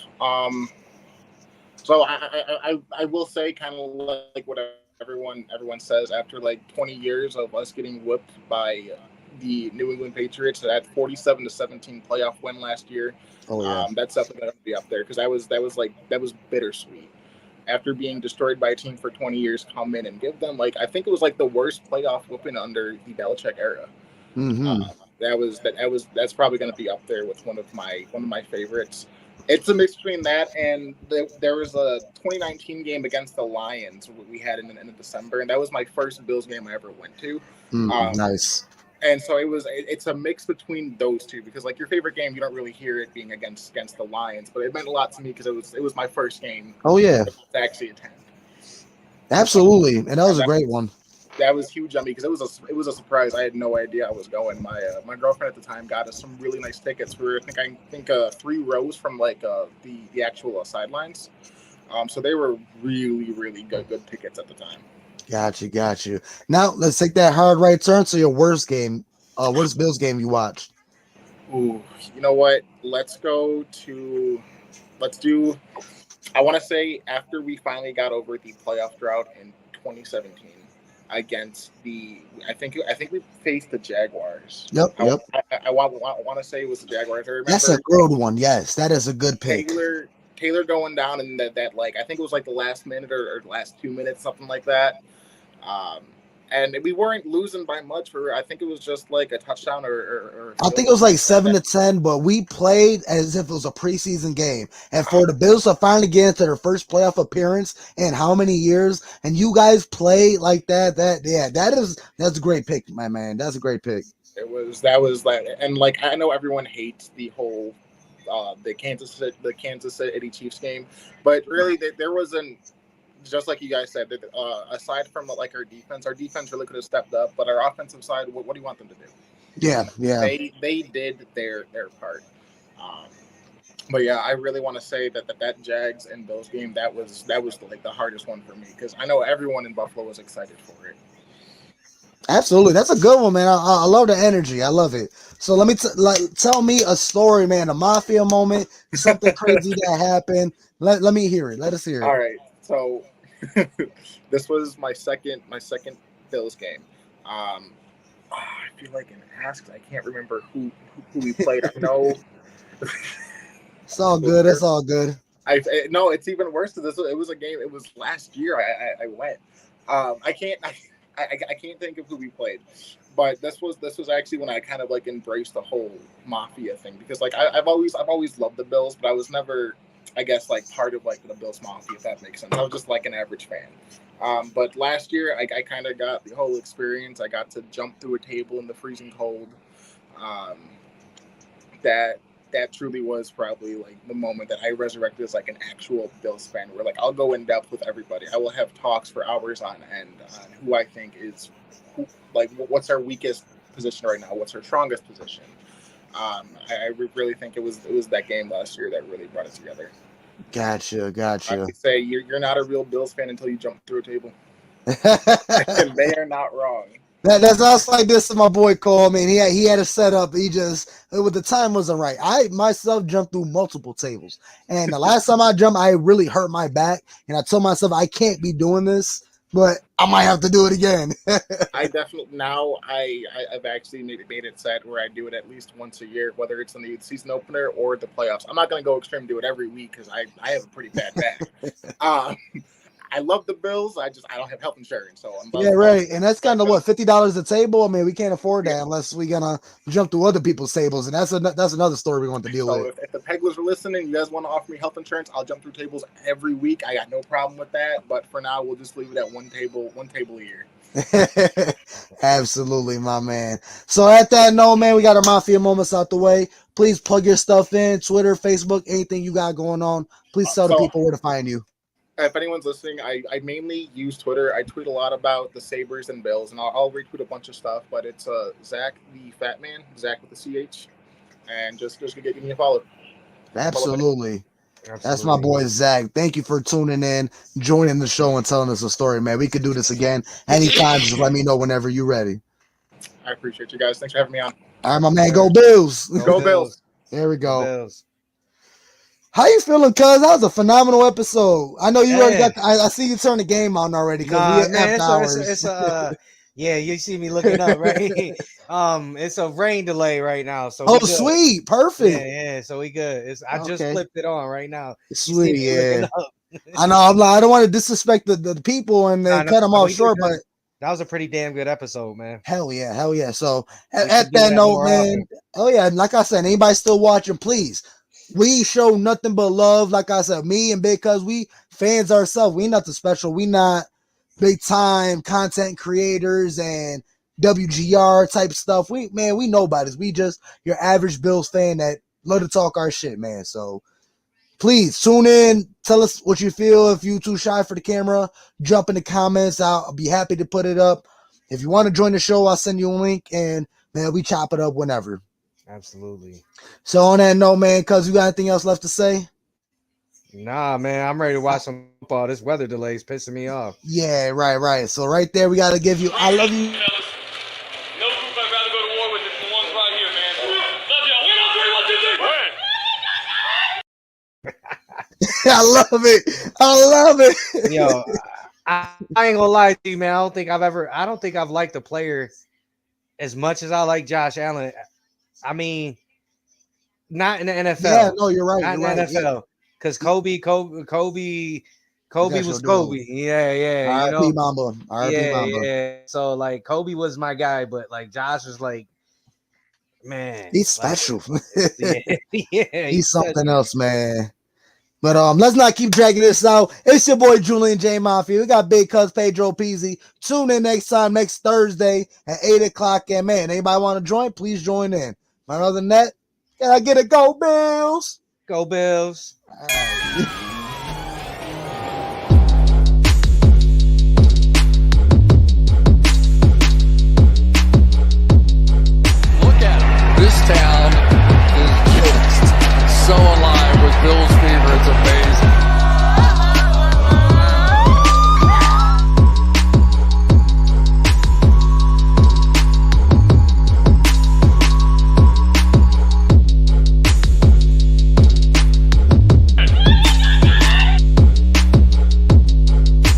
So I will say kind of like what everyone says, after like 20 years of us getting whooped by the New England Patriots, that 47-17 playoff win last year. Oh yeah. That's definitely going to be up there, because that was bittersweet. After being destroyed by a team for 20 years, come in and give them like, I think it was like the worst playoff whooping under the Belichick era. Mm-hmm. That's probably going to be up there with one of my favorites. It's a mix between that and there was a 2019 game against the Lions we had in December, and that was my first Bills game I ever went to. Nice. And so it's a mix between those two, because like your favorite game, you don't really hear it being against the Lions, but it meant a lot to me because it was my first game. Oh yeah. To actually attend. Absolutely, and that was a great one. That was huge on me because it was a surprise. I had no idea I was going. My girlfriend at the time got us some really nice tickets. We were I think 3 rows from like the actual sidelines. So they were really really good tickets at the time. Got you. Now let's take that hard right turn to your worst game. Worst Bills game you watched? Ooh, you know what? Let's do. I want to say after we finally got over the playoff drought in 2017 against I think we faced the Jaguars. Yep. I want to say it was the Jaguars. I remember that's a good one. Yes, that is a good pick. Taylor going down in that like, I think it was like the last minute or last 2 minutes, something like that. And we weren't losing by much. I think it was just like a touchdown or I think it was like 7-10, but we played as if it was a preseason game. And for the Bills to finally get into their first playoff appearance in how many years, and you guys play like that, that's a great pick, my man. That's a great pick. That was like, and like I know everyone hates the whole the Kansas City Chiefs game, but really there wasn't. Just like you guys said, aside from like our defense really could have stepped up. But our offensive side, what do you want them to do? Yeah. They did their part. But yeah, I really want to say that Jags and Bills game, that was like the hardest one for me, because I know everyone in Buffalo was excited for it. Absolutely, that's a good one, man. I love the energy. I love it. So let me tell me a story, man. A Mafia moment, something crazy that happened. Let me hear it. Let us hear it. All right. So this was my second Bills game. I feel like an ass, I can't remember who we played. I know. It's all good. It's all good. No, it's even worse than this. It was a game. It was last year. I went. I can't think of who we played, but this was actually when I kind of like embraced the whole Mafia thing, because like I've always loved the Bills, but I was never, I guess, like part of like the Bills Mafia, if that makes sense. I was just like an average fan. But last year I kind of got the whole experience. I got to jump through a table in the freezing cold. That that truly was probably like the moment that I resurrected as like an actual Bills fan, where like I'll go in depth with everybody. I will have talks for hours on end on who I think is like what's our weakest position right now, what's our strongest position. I really think it was that game last year that really brought it together. Gotcha. I would say you're not a real Bills fan until you jump through a table, and they are not wrong. That's like this to my boy Cole. I mean, he had a setup. The time wasn't right. I myself jumped through multiple tables, and the last time I jumped, I really hurt my back, and I told myself I can't be doing this, but I might have to do it again. I definitely now I've actually made it set where I do it at least once a year, whether it's in the season opener or the playoffs. I'm not going to go extreme, do it every week because I have a pretty bad back. I love the Bills. I don't have health insurance, so yeah, right. And that's kind of what, $50 a table. I mean, we can't afford that unless we're gonna jump through other people's tables, and that's another story we're going to deal with. If the Peglers are listening, you guys want to offer me health insurance, I'll jump through tables every week. I got no problem with that. But for now, we'll just leave it at one table a year. Absolutely, my man. So at that note, man, we got our Mafia moments out the way. Please plug your stuff in, Twitter, Facebook, anything you got going on. Please tell the people where to find you. If anyone's listening, I mainly use Twitter. I tweet a lot about the Sabres and Bills, and I'll retweet a bunch of stuff. But it's Zach the Fat Man, Zach with the CH, and just give me a follow. Absolutely. That's my boy Zach. Thank you for tuning in, joining the show, and telling us a story, man. We could do this again anytime. Just let me know whenever you're ready. I appreciate you guys. Thanks for having me on. All right, my man. Go Bills. Go Bills. There we go. How you feeling, cuz? That was a phenomenal episode. I know you already got. I see you turn the game on already. Yeah, you see me looking up, right? It's a rain delay right now, so sweet, perfect. Yeah. So we good. I just flipped it on right now. Sweet, yeah. I know. I'm like, I don't want to disrespect the people and then cut them off short, but that was a pretty damn good episode, man. Hell yeah. So at that note, man. Oh yeah, like I said, anybody still watching, please. We show nothing but love. Like I said, me and Big Cuz, we fans ourselves. We nothing special. We not big time content creators and WGR type stuff. We nobodies. We just your average Bills fan that love to talk our shit, man. So please tune in. Tell us what you feel. If you too shy for the camera, jump in the comments. I'll be happy to put it up. If you want to join the show, I'll send you a link, and man, we chop it up whenever. Absolutely. So on that note, man, cuz you got anything else left to say? Nah, man, I'm ready to watch some football. This weather delay is pissing me off. Yeah, right. So right there, we got to give you I love you. No group I'd rather go to war with than the ones right here, man. Love y'all. 1, 2, 3, 1, 2, 3. I love it. Yo, I ain't gonna lie to you, man. I don't think I've liked a player as much as I like Josh Allen. I mean, not in the NFL. Yeah, no, you're right. Not in the NFL. Because Kobe was Kobe. Yeah. R.I.P. Mamba. Mamba. Yeah. So like Kobe was my guy, but like Josh was like, man, he's special. Yeah, he's something else, man. But let's not keep dragging this out. It's your boy Julian J Mafia. We got Big Cuz Pedro Peasy. Tune in next Thursday at 8:00. And man, anybody want to join? Please join in. But other than that, can I get a go Bills? Go Bills. All right.